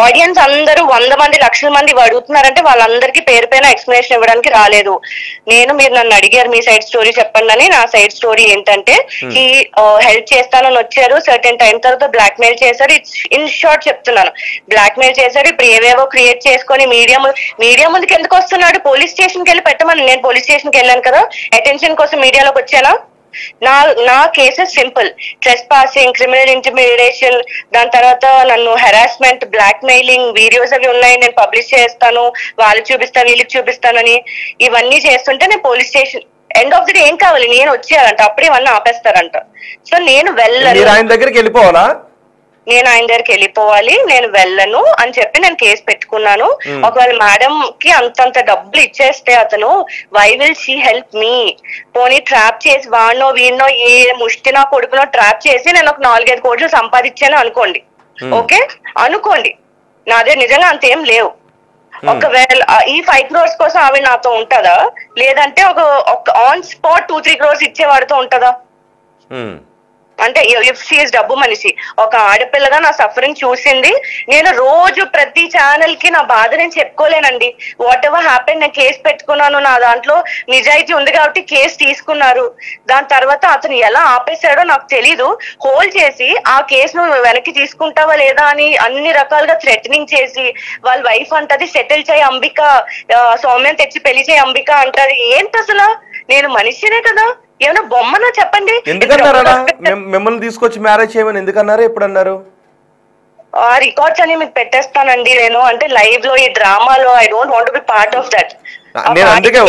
ఆడియన్స్ అందరూ 100 మంది 1,00,000 మంది అడుగుతున్నారంటే వాళ్ళందరికీ పేరు పైన ఎక్స్ప్లెనేషన్ ఇవ్వడానికి రాలేదు. మీరు నన్ను అడిగారు మీ సైడ్ స్టోరీ చెప్పండి అని. నా సైడ్ స్టోరీ ఏంటంటే ఈ హెల్ప్ చేస్తానని వచ్చారు, సర్టెన్ టైం తర్వాత బ్లాక్ మెయిల్ చేశారు. ఇన్ షార్ట్ చెప్తున్నాను, బ్లాక్ మెయిల్ చేశారు. ఇప్పుడు ఏవేవో క్రియేట్ చేసుకొని మీడియా ముందుకు ఎందుకు వస్తున్నాడు? పోలీస్ స్టేషన్కి వెళ్ళి పెట్టమని. నేను పోలీస్ స్టేషన్కి వెళ్ళాను కదా, అటెన్షన్ కోసం మీడియాలోకి వచ్చానా? నా cases simple, trespassing, criminal intimidation, దాని తర్వాత నన్ను హెరాస్మెంట్, బ్లాక్ మెయిలింగ్ వీడియోస్ అవి ఉన్నాయి, నేను పబ్లిష్ చేస్తాను, వాళ్ళకి చూపిస్తాను వీళ్ళకి చూపిస్తానని ఇవన్నీ చేస్తుంటే నేను police station end of the day ఏం కావాలి, నేను వచ్చేయాలంట, అప్పుడే ఇవన్నీ ఆపేస్తారంట. సో నేను వెళ్ళను, ఆయన దగ్గరికి వెళ్ళిపోవాలా, నేను ఆయన దగ్గరికి వెళ్ళిపోవాలి, నేను వెళ్ళను అని చెప్పి నేను కేసు పెట్టుకున్నాను. ఒకవేళ మేడం కి అంతంత డబ్బులు ఇచ్చేస్తే అతను why will she help me? పోనీ ట్రాప్ చేసి వాడినో వీడినో ఏ ముష్టి నా కొడుకునో ట్రాప్ చేసి నేను ఒక 4-5 కోట్లు సంపాదించాను అనుకోండి, ఓకే అనుకోండి, నాదే నిజంగా అంతేం లేవు. ఒకవేళ ఈ 5 crores కోసం ఆవిడ నాతో ఉంటదా, లేదంటే ఒక ఆన్ స్పాట్ 2-3 crores ఇచ్చేవాడితో ఉంటదా? అంటే ఇఫ్ షీఈస్ డబ్బు మనిషి, ఒక ఆడపిల్లగా నా సఫరింగ్ చూసింది. నేను రోజు ప్రతి ఛానల్ కి నా బాధ నేను చెప్పుకోలేనండి. వాట్ ఎవర్ హ్యాపెన్, నేను కేసు పెట్టుకున్నాను, నా దాంట్లో నిజాయితీ ఉంది కాబట్టి కేసు తీసుకున్నారు. దాని తర్వాత అతను ఎలా ఆపేశాడో నాకు తెలీదు. హోల్డ్ చేసి ఆ కేసును వెనక్కి తీసుకుంటావా లేదా అని అన్ని రకాలుగా థ్రెటనింగ్ చేసి, వాళ్ళ వైఫ్ అంటది సెటిల్ చేయి అంబిక, సౌమ్యం తెచ్చి పెళ్లి చేయి అంబిక అంటది. ఏంటి అసలు? నేను మనిషినే కదా, ఏమైనా బొమ్మనా చెప్పండి. ఎందుకన్నారా మిమ్మల్ని తీసుకొచ్చి మ్యారేజ్ చేయమని ఎందుకన్నారు, ఎప్పుడు అన్నారు? ఆ రికార్డ్స్ అని మీకు పెట్టేస్తానండి నేను, అంటే లైవ్ లో ఈ డ్రామాలో. I don't want be part of that. నేను అందుకే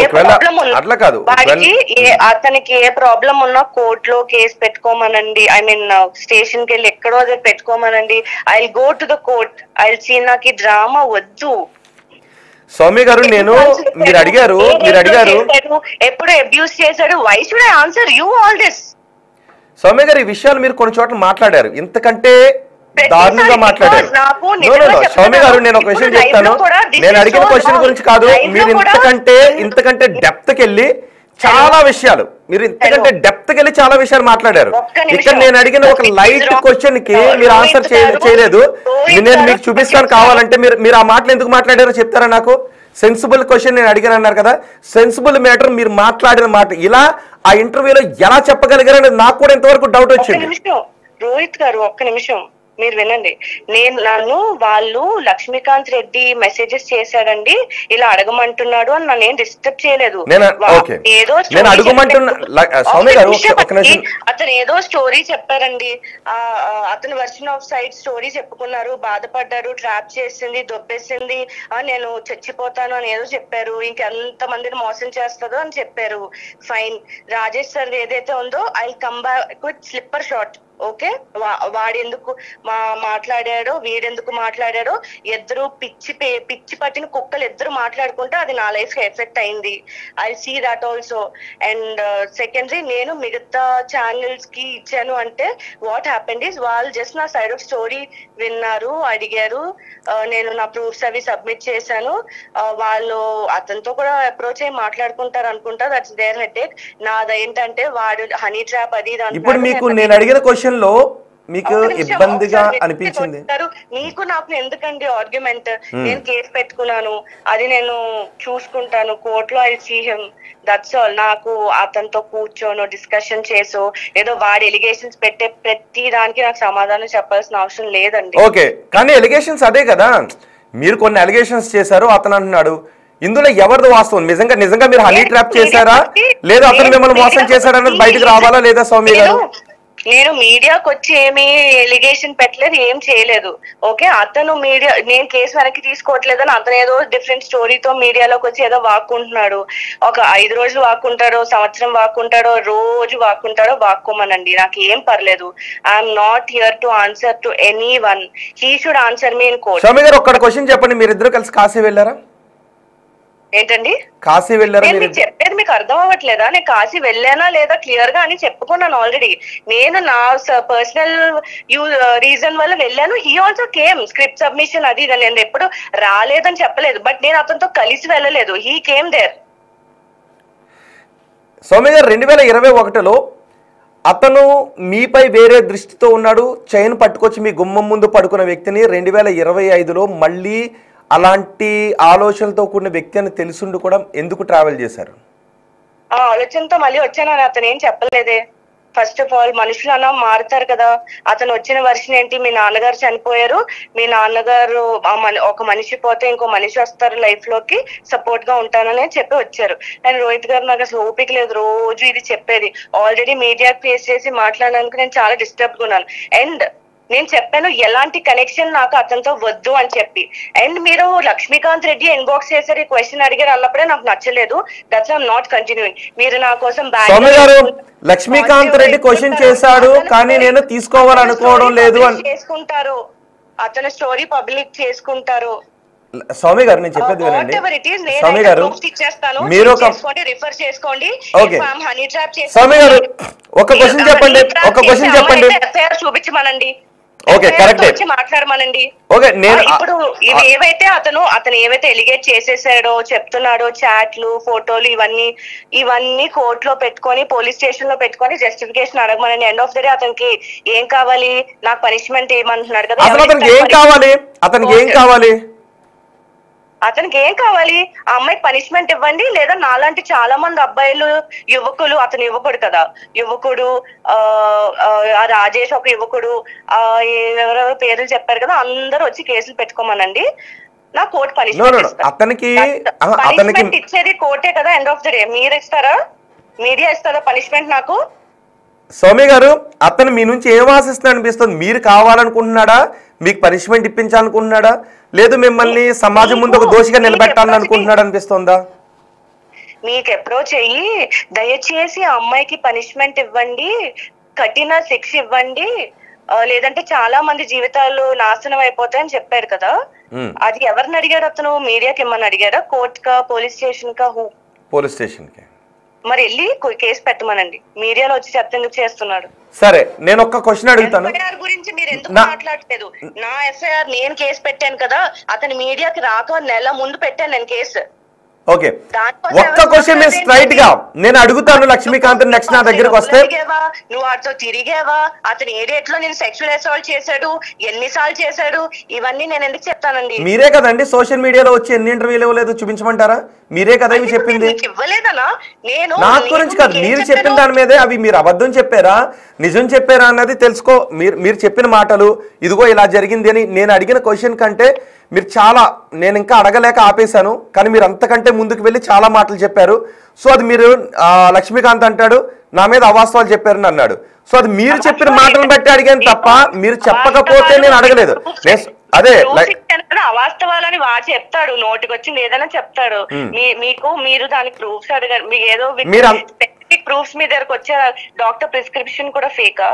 అట్లా కాదు, వాడికి అతనికి ఏ ప్రాబ్లం ఉన్నా కోర్టులో కేసు పెట్టుకోమనండి, ఐ మీన్ స్టేషన్ కి వెళ్ళి ఎక్కడో అదే పెట్టుకోమనండి. I will go to the court, I will see. నాకు ఈ డ్రామా వద్దు. సౌమ్య గారు, మీరు అడిగారు ఎప్పుడు అబ్యూస్ చేశాడు, why should I answer you all this? Soumya గారు, ఈ విషయాలు మీరు కొన్ని చోట్ల మాట్లాడారు, ఇంతకంటే దారుణంగా మాట్లాడారు. సౌమ్య గారు, నేను ఒక విషయం చెప్తాను, నేను అడిగిన క్వశ్చన్ గురించి కాదు, మీరు ఇంతకంటే డెప్త్ కి వెళ్ళి చాలా విషయాలు చాలా విషయాలు మాట్లాడారు. ఇక్కడ నేను అడిగిన ఒక లైట్ క్వశ్చన్ కి మీరు ఆన్సర్ చేయలేదు. నేను మీకు చూపిస్తాను, కావాలంటే మీరు ఆ మాటలు ఎందుకు మాట్లాడారో చెప్తారా నాకు? సెన్సిబుల్ క్వశ్చన్ నేను అడిగాను అన్నారు కదా, సెన్సిబుల్ మ్యాటర్ మీరు మాట్లాడిన మాట ఇలా ఆ ఇంటర్వ్యూలో ఎలా చెప్పగలిగారని నాకు కూడా ఇంతవరకు డౌట్ వచ్చింది. రోహిత్ గారు ఒక్క నిమిషం మీరు వినండి. నన్ను వాళ్ళు లక్ష్మీకాంత్ రెడ్డి మెసేజెస్ చేశాడండి, ఇలా అడగమంటున్నాడు అని నన్ను ఏం డిస్టర్బ్ చేయలేదు. ఏదో అతను ఏదో స్టోరీ చెప్పారండి, అతను వర్షన్ ఆఫ్ సైడ్ స్టోరీ చెప్పుకున్నారు, బాధపడ్డారు, ట్రాప్ చేసింది, దొబ్బేసింది, నేను చచ్చిపోతాను అని ఏదో చెప్పారు, ఇంకెంత మందిని మోసం చేస్తుందో అని చెప్పారు. ఫైన్. రాజేష్ సార్ ఏదైతే ఉందో I will come back with slipper shot. Okay, వాడెందుకు మాట్లాడాడో, వీడెందుకు మాట్లాడాడో, ఇద్దరు పిచ్చి పట్టిన కుక్కలు ఇద్దరు మాట్లాడుకుంటే అది నా లైఫ్ కి ఎఫెక్ట్ అయింది. I see that also. And secondary, నేను మిగతా ఛానల్స్ కి ఇచ్చాను అంటే వాట్ హ్యాపెండ్ ఈస్, వాళ్ళు జస్ట్ నా సైడ్ ఆఫ్ స్టోరీ విన్నారు, అడిగారు, నేను నా ప్రూఫ్స్ అవి సబ్మిట్ చేశాను. వాళ్ళు అతనితో కూడా అప్రోచ్ అయ్యి మాట్లాడుకుంటారు అనుకుంటా, దట్స్ దేర్ హెడేక్. నాదేంటంటే వాడు హనీ ట్రాప్ అది ఇప్పుడు మీకు నేను అడిగిన క్వశ్చన్ లో మీకు ఇబ్బందిగా అనిపించింది? మీకు నాకు ఎందుకండి ఆర్గ్యుమెంట్? నేను కేసు పెట్టుకున్నాను, అది నేను చూసుకుంటాను కోర్టులో. I see him, that's all. నాకు అతనితో కూర్చోను డిస్కషన్ చేసో ఏదో వాడి ఎలిగేషన్స్ పెట్టే ప్రతి దానికి నాకు సమాధానం చెప్పాల్సిన అవసరం లేదండి. ఓకే, కానీ ఎలిగేషన్స్ అదే కదా, మీరు కొన్ని ఎలిగేషన్స్ చేశారు, అతను అంటున్నాడు. ఇందులో ఎవరిది వాస్తవం? నిజంగా మీరు హనీ ట్రాప్ చేశారా లేదా అతను మిమ్మల్ని మోసం చేశాడన్నది బయటకు రావాలా లేదా? సౌమ్య గారు, నేను మీడియాకి వచ్చి ఏమి ఎలిగేషన్ పెట్టలేదు, ఏం చేయలేదు. ఓకే, అతను మీడియా, నేను కేసు వెనక్కి తీసుకోవట్లేదని అతను ఏదో డిఫరెంట్ స్టోరీతో మీడియాలోకి వచ్చి ఏదో వాక్కుంటున్నాడు. ఒక 5 రోజులు వాక్కుంటాడో, సంవత్సరం వాక్కుంటాడో, రోజు వాక్కుంటాడో, వాక్కోమనండి, నాకు ఏం పర్లేదు. I'm not here to answer to any one. He should answer me in court. Soumya గారు, ఒక్క క్వశ్చన్ చెప్పండి, మీరిద్దరు కలిసి కాశీ వెళ్ళారా? ఏంటండి కాశీ వెళ్ళారా? నేను చెప్పేది మీకు అర్థం అవ్వట్లేదా? నేను కాశీ వెళ్ళానా లేదా క్లియర్ గా అని చెప్పుకున్నాను ఆల్రెడీ. నేను నా పర్సనల్ రీజన్ వల్ల వెళ్ళాను. He also came, script submission అది ఇది. నేను ఎప్పుడు రాలేదని చెప్పలేదు, బట్ నేను అతనితో కలిసి వెళ్ళలేదు. He came there. సౌమ్య గారు, 2021లో అతను మీపై వేరే దృష్టితో ఉన్నాడు, చైన్ పట్టుకొచ్చి మీ గుమ్మం ముందు పడుకున్న వ్యక్తిని 2025లో మళ్ళీ అలాంటి ఆలోచనలతో కూడిన వ్యక్తి అని తెలుసుండి కూడా ఎందుకు ట్రావెల్ చేశారు? ఆ ఆలోచనతో మళ్ళీ వచ్చానని అతను ఏం చెప్పలేదే. ఫస్ట్ ఆఫ్ ఆల్ మనుషులు అన్నా మారుతారు కదా. అతను వచ్చిన వర్షన్ ఏంటి, మీ నాన్నగారు చనిపోయారు, మీ నాన్నగారు ఒక మనిషి పోతే ఇంకో మనిషి వస్తారు లైఫ్ లోకి, సపోర్ట్ గా ఉంటానని చెప్పి వచ్చారు. అండ్ రోహిత్ గారు, నాకు అసలు ఓపిక లేదు రోజు ఇది చెప్పేది. ఆల్రెడీ మీడియా ఫేస్ చేసి మాట్లాడడానికి నేను చాలా డిస్టర్బ్ గా ఉన్నాను. అండ్ నేను చెప్పాను ఎలాంటి కనెక్షన్ నాకు అతనితో వద్దు అని చెప్పి. అండ్ మీరు లక్ష్మీకాంత్ రెడ్డి ఇన్బాక్స్ చేశారు, ఈ క్వశ్చన్ అడిగారు, అన్నప్పుడే నాకు నచ్చలేదు. That's I'm not continuing. మీరు నా కోసం లక్ష్మీకాంత్ రెడ్డి క్వశ్చన్ చేశాడు కానీ నేను తీసుకోవాలనుకోవడం లేదు అని చేసుకుంటారు, అతని స్టోరీ పబ్లిక్ చేసుకుంటారు. సౌమ్య గారు, నేను చెప్పేది వినండి. సౌమ్య గారు, మీరు రిఫర్ చేసుకోండి. సౌమ్య గారు, ఒక క్వశ్చన్ చెప్పండి, చూపించమనండి. ఓకే కరెక్ట్ వచ్చి మాట్లాడమనండి. ఓకే నేను ఇప్పుడు ఇవి ఏవైతే అతను ఏవైతే ఎలిగేట్ చేసేసాడో చెప్తున్నాడో, చాట్లు, ఫోటోలు, ఇవన్నీ కోర్టులో పెట్టుకొని, పోలీస్ స్టేషన్ లో పెట్టుకొని జస్టిఫికేషన్ అడగమనండి. ఎండ్ ఆఫ్ ద డే అతనికి ఏం కావాలి, నాకు పనిష్మెంట్ ఏమంటున్నాడు కదా, అతనికి ఏం కావాలి, అతనికి ఏం కావాలి, అతనికి ఏం కావాలి, ఆ అమ్మాయికి పనిష్మెంట్ ఇవ్వండి. లేదా నాలాంటి చాలా మంది అబ్బాయిలు, యువకులు, అతను యువకుడు కదా, యువకుడు, ఆ రాజేష్ ఒక యువకుడు, ఎవరెవరో పేర్లు చెప్పారు కదా, అందరూ వచ్చి కేసులు పెట్టుకోమనండి. నా కోర్టు పనిష్మెంట్ ఇచ్చేది కోర్టే కదా. ఎండ్ ఆఫ్ ద డే మీరు ఇస్తారా, మీడియా ఇస్తారా పనిష్మెంట్ నాకు? సౌమ్య గారు, అతను మీ నుంచి ఏం ఆశిస్తున్నా అనిపిస్తుంది? మీరు కావాలనుకుంటున్నాడా, మీకు పనిష్మెంట్ ఇప్పించాలనుకుంటున్నాడా, లేదు మిమ్మల్ని సమాజం ముందు ఒక దోషిగా నిలబెట్టాలని అనుకుంటున్నాడు అనిపిస్తుందా? మీకు అప్రోచ్ అయ్యి దయచేసి ఆ అమ్మాయికి పనిష్మెంట్ ఇవ్వండి, కఠిన శిక్ష ఇవ్వండి, లేదంటే చాలా మంది జీవితాలు నాశనం అయిపోతాయని చెప్పారు కదా, అది ఎవరిని అడిగాడు అతను? మీడియాకి ఏమన్నా అడిగారా? కోర్ట్ కా, పోలీస్ స్టేషన్ కా? పోలీస్ స్టేషన్ కి. మరి వెళ్ళి కేసు పెట్టమనండి. మీడియాలో వచ్చి చెప్తేందుకు చేస్తున్నాడు? సరే, నేను ఒక్క క్వశ్చన్ అడుగుతాను. ఎఫ్ఐఆర్ గురించి మీరు ఎందుకు మాట్లాడలేదు? నా ఎఫ్ఐఆర్ నేను కేసు పెట్టాను కదా, అతని మీడియాకి రాక నెల ముందు పెట్టాను నేను కేసు. ఓకే, ఒక్క క్వశ్చన్ నేను స్ట్రైట్ గా నేను అడుగుతాను. లక్ష్మీకాంత్ నెక్స్ట్ నా దగ్గరకు వస్తే, నువ్వు వాటితో తిరిగావా, అతను ఏ డేట్ లో నేను సెక్షువల్ అసాల్ట్ చేశాడు, ఎన్నిసార్లు చేశాడు, ఇవన్నీ నేను ఎందుకు చెప్తానండి? మీరే కదండి సోషల్ మీడియాలో వచ్చి ఎన్ని ఇంటర్వ్యూలు ఇవ్వలేదు, చూపించమంటారా? మీరే కదా ఇవి చెప్పింది. ఇవ్వలేదనా? నేను నా గురించి కాదు, మీరు చెప్పిన దాని మీదే. అవి మీరు అబద్ధం చెప్పారా, నిజం చెప్పారా అన్నది తెలుసుకో. మీరు చెప్పిన మాటలు, ఇదిగో ఇలా జరిగింది అని నేను అడిగిన క్వశ్చన్ కంటే మీరు చాలా, నేను ఇంకా అడగలేక ఆపేశాను, కానీ మీరు అంతకంటే ముందుకు వెళ్ళి చాలా మాటలు చెప్పారు. సో అది మీరు లక్ష్మీకాంత్ అంటాడు నా మీద అవాస్తవాలు చెప్పారని అన్నాడు. సో అది మీరు చెప్పిన మాటలను బట్టి అడిగాను తప్ప మీరు చెప్పకపోతే నేను అడగలేదు. అదే అవాస్తవాలని వాడు చెప్తాడు, నోటికి వచ్చింది ఏదైనా చెప్తాడు. మీరు దానికి ప్రూఫ్స్ అడగారు. మీకు ఏదో ప్రూఫ్స్ మీ దగ్గరకు వచ్చే డాక్టర్ ప్రిస్క్రిప్షన్ కూడా ఫేకా?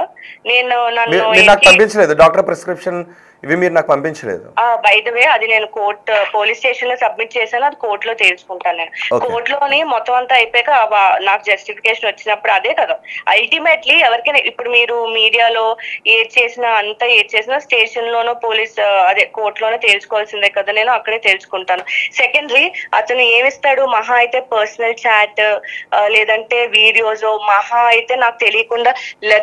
నాకు పంపించలేదు డాక్టర్ ప్రిస్క్రిప్షన్, ఇవి మీరు నాకు పంపించలేదు. బై ద వే అది నేను పోలీస్ స్టేషన్ లో సబ్మిట్ చేశాను, అది కోర్టులో తెలుసుకుంటాను. నేను కోర్టులోని మొత్తం అంతా అయిపోయాక నాకు జస్టిఫికేషన్ వచ్చినప్పుడు అదే కదా అల్టిమేట్లీ ఎవరికైనా. ఇప్పుడు మీరు మీడియాలో ఏది చేసినా స్టేషన్ లోనో పోలీస్ అదే కోర్టులోనో తేల్చుకోవాల్సిందే కదా, నేను అక్కడే తెలుసుకుంటాను. సెకండరీ అతను ఏమిస్తాడు, మహా అయితే పర్సనల్ చాట్ లేదంటే వీడియోస్, మహా అయితే నాకు తెలియకుండా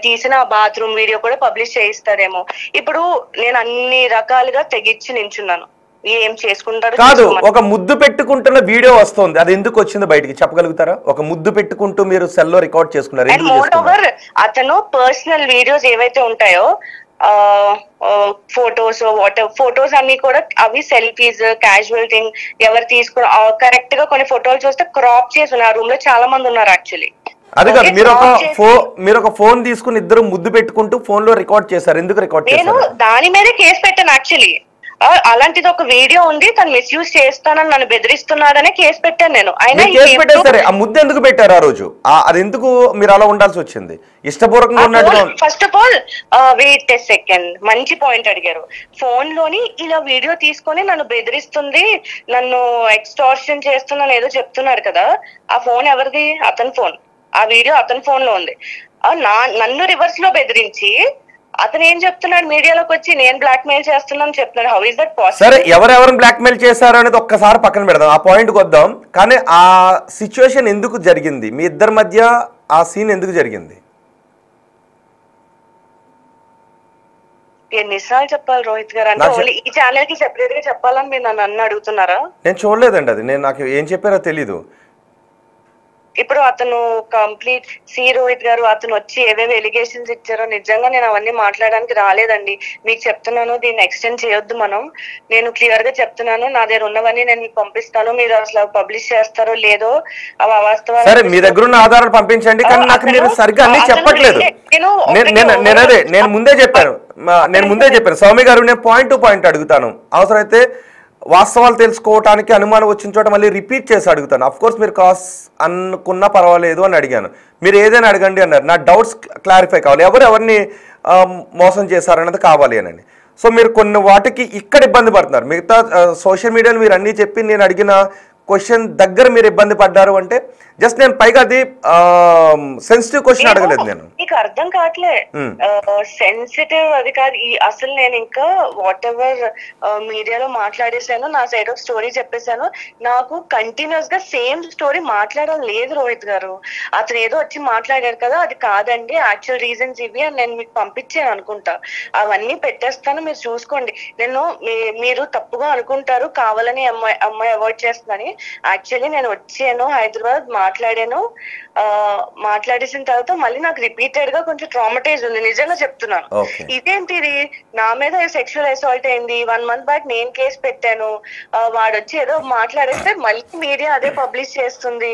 తీసిన బాత్రూమ్ వీడియో కూడా పబ్లిష్ చేయిస్తాడేమో. ఇప్పుడు నేను అన్ని రకాలుగా తెగిచ్చి నించున్నాను, ఏం చేసుకుంటారు కాదు. ఒక ముద్దు పెట్టుకుంటున్న వీడియో వస్తుంది, అది ఎందుకు వచ్చిందో బయటికి చెప్పగలుగుతారా? ఒక ముద్దు పెట్టుకుంటూ మీరు సెల్ లో రికార్డ్ చేసుకున్నారు. మోర్ ఓవర్ అతను పర్సనల్ వీడియోస్ ఏవైతే ఉంటాయో, ఫోటోస్ అన్ని కూడా అవి సెల్ఫీస్, క్యాజువల్ థింగ్, ఎవరు తీసుకున్న కరెక్ట్ గా కొన్ని ఫోటోలు చూస్తే క్రాప్ చేసి ఉన్నారు. రూమ్ లో చాలా మంది ఉన్నారు యాక్చువల్లీ. అది కాదు, మీరు ఒక ఫోన్ తీసుకుని ఇద్దరు ముద్దు పెట్టుకుంటూ ఫోన్ లో రికార్డ్ చేశారు. ఎందుకు రికార్డ్ చేశారు? నేను దాని మీదే కేసు పెట్టాను యాక్చువల్లీ. అలాంటిది ఒక వీడియో ఉంది, తను మిస్యూజ్ చేస్తానని నన్ను బెదిరిస్తున్నాడనే కేసు పెట్టాను నేను. సరే, ఆ ముద్దు ఎందుకు పెట్టారు ఆ రోజు? అది ఎందుకు మీరు అలా ఉండాల్సి వచ్చింది? ఇష్టపూర్వకంగా ఉన్నట్టుగా. First of all wait a second, మంచి పాయింట్ అడిగారు. ఫోన్ లోని ఇలా వీడియో తీసుకొని నన్ను బెదిరిస్తుంది, నన్ను ఎక్స్టార్షన్ చేస్తున్నాను ఏదో చెప్తున్నారు కదా, ఆ ఫోన్ ఎవరిది? అతని ఫోన్. ఆ వీడియో అతని ఫోన్ లో ఉంది. నన్ను రివర్స్ లో బెదిరించి అతను ఏం చెప్తున్నాడు, మీడియాలోకి వచ్చి నేను బ్లాక్ మెయిల్ చేస్తున్నాను చెప్తున్నాడు. How is that possible? సరే, ఎవరెవరిని బ్లాక్ మెయిల్ చేశారు అనేది ఒక్కసారి పక్కన పెడదాం, ఆ పాయింట్కి వద్దాం. కానీ ఆ సిచ్యువేషన్ ఎందుకు జరిగింది, మీ ఇద్దరి మధ్య ఆ సీన్ ఎందుకు జరిగింది? ఎన్నిసార్లు చెప్పాలి రోహిత్ గారు? అంటే ఓన్లీ ఈ ఛానల్ కి సెపరేట్ గా చెప్పాలని మీరు నన్ను అడుగుతున్నారా? నేను చూడలేదండి అది, నాకు ఏం చెప్పారో తెలీదు. ఇప్పుడు అతను కంప్లీట్ రోహిత్ గారు అతను వచ్చి ఏవేవి ఎలిగేషన్స్ ఇచ్చారో నిజంగా నేను అవన్నీ మాట్లాడడానికి రాలేదండి. మీకు చెప్తున్నాను, దీన్ని ఎక్స్టెండ్ చేయొద్దు మనం. నేను క్లియర్ గా చెప్తున్నాను, నా దగ్గర ఉన్నవన్నీ నేను మీకు పంపిస్తాను. మీరు అసలు పబ్లిష్ చేస్తారో లేదో అవి అవాస్తవాలు. సరే, మీ దగ్గర ఉన్న ఆధారాలు పంపించండి, కానీ నాకు మీరు సరిగ్గా అన్ని చెప్పట్లేదు. నేను ముందే చెప్పాను సౌమ్య గారు, నేను పాయింట్ టు పాయింట్ అడుగుతాను. అవసరమైతే వాస్తవాలు తెలుసుకోవడానికి అనుమానం వచ్చిన చోట మళ్ళీ రిపీట్ చేసి అడుగుతాను. అఫ్ కోర్స్ మీరు కాస్ అనుకున్నా పర్వాలేదు అని అడిగాను, మీరు ఏదైనా అడగండి అన్నారు. నా డౌట్స్ క్లారిఫై కావాలి, ఎవరిని మోసం చేశారన్నది కావాలి అని. సో మీరు కొన్ని వాటికి ఇక్కడ ఇబ్బంది పడుతున్నారు. మిగతా సోషల్ మీడియాలో మీరు అన్నీ చెప్పి నేను అడిగిన క్వశ్చన్ దగ్గర మీరు ఇబ్బంది పడ్డారు అంటే జస్ట్ నేను పైగా అది సెన్సిటివ్ క్వశ్చన్ అడగలేదు నేను. నీకు అర్థం కావట్లే, సెన్సిటివ్ అది కాదు. అసలు నేను ఇంకా వాట్ ఎవర్ మీడియాలో మాట్లాడేసాను, నా సైడ్ ఆఫ్ స్టోరీ చెప్పేశాను. నాకు కంటిన్యూస్ గా సేమ్ స్టోరీ మాట్లాడడం లేదు రోహిత్ గారు. అతను ఏదో వచ్చి మాట్లాడారు కదా, అది కాదండి, యాక్చువల్ రీజన్స్ ఇవి అని నేను మీకు పంపించాను అనుకుంటా. అవన్నీ పెట్టేస్తాను, మీరు చూసుకోండి. మీరు తప్పుగా అనుకుంటారు కావాలని అమ్మాయి అవాయిడ్ చేస్తుందని. యాక్చువల్లీ నేను వచ్చాను హైదరాబాద్, మాట్లాడేసిన తర్వాత మళ్ళీ నాకు రిపీటెడ్ గా కొంచెం ట్రామటైజ్ ఉంది, నిజంగా చెప్తున్నాను. ఇదేంటిది, నా మీద సెక్షువల్ అసాల్ట్ అయింది, 1 month బ్యాక్ నేను కేసు పెట్టాను, వాడు వచ్చి ఏదో మాట్లాడేస్తే మళ్ళీ మీడియా అదే పబ్లిష్ చేస్తుంది.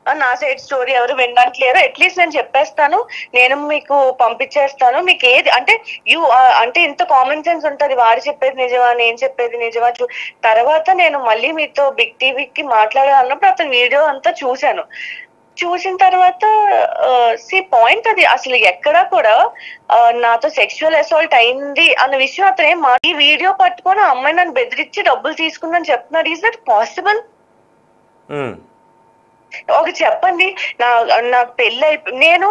నా సైడ్ స్టోరీ ఎవరు వినడానికి లేరు. అట్లీస్ట్ నేను చెప్పేస్తాను, నేను మీకు పంపించేస్తాను. మీకు ఏది అంటే అంటే ఇంత కామన్ సెన్స్ ఉంటది, వాడు చెప్పేది నిజమా నేను చెప్పేది నిజమా. తర్వాత నేను మళ్ళీ మీతో బిగ్ టీవీకి మాట్లాడాలన్నప్పుడు అతని వీడియో అంతా చూసిన తర్వాత పాయింట్ అది అసలు ఎక్కడా కూడా నాతో సెక్షువల్ అసాల్ట్ అయింది అన్న విషయం అతను ఈ వీడియో పట్టుకొని ఆ అమ్మాయి నన్ను బెదిరించి డబ్బులు తీసుకుందని చెప్తున్నారు. Is that possible? ఒక చెప్పండి, నాకు పెళ్ళి నేను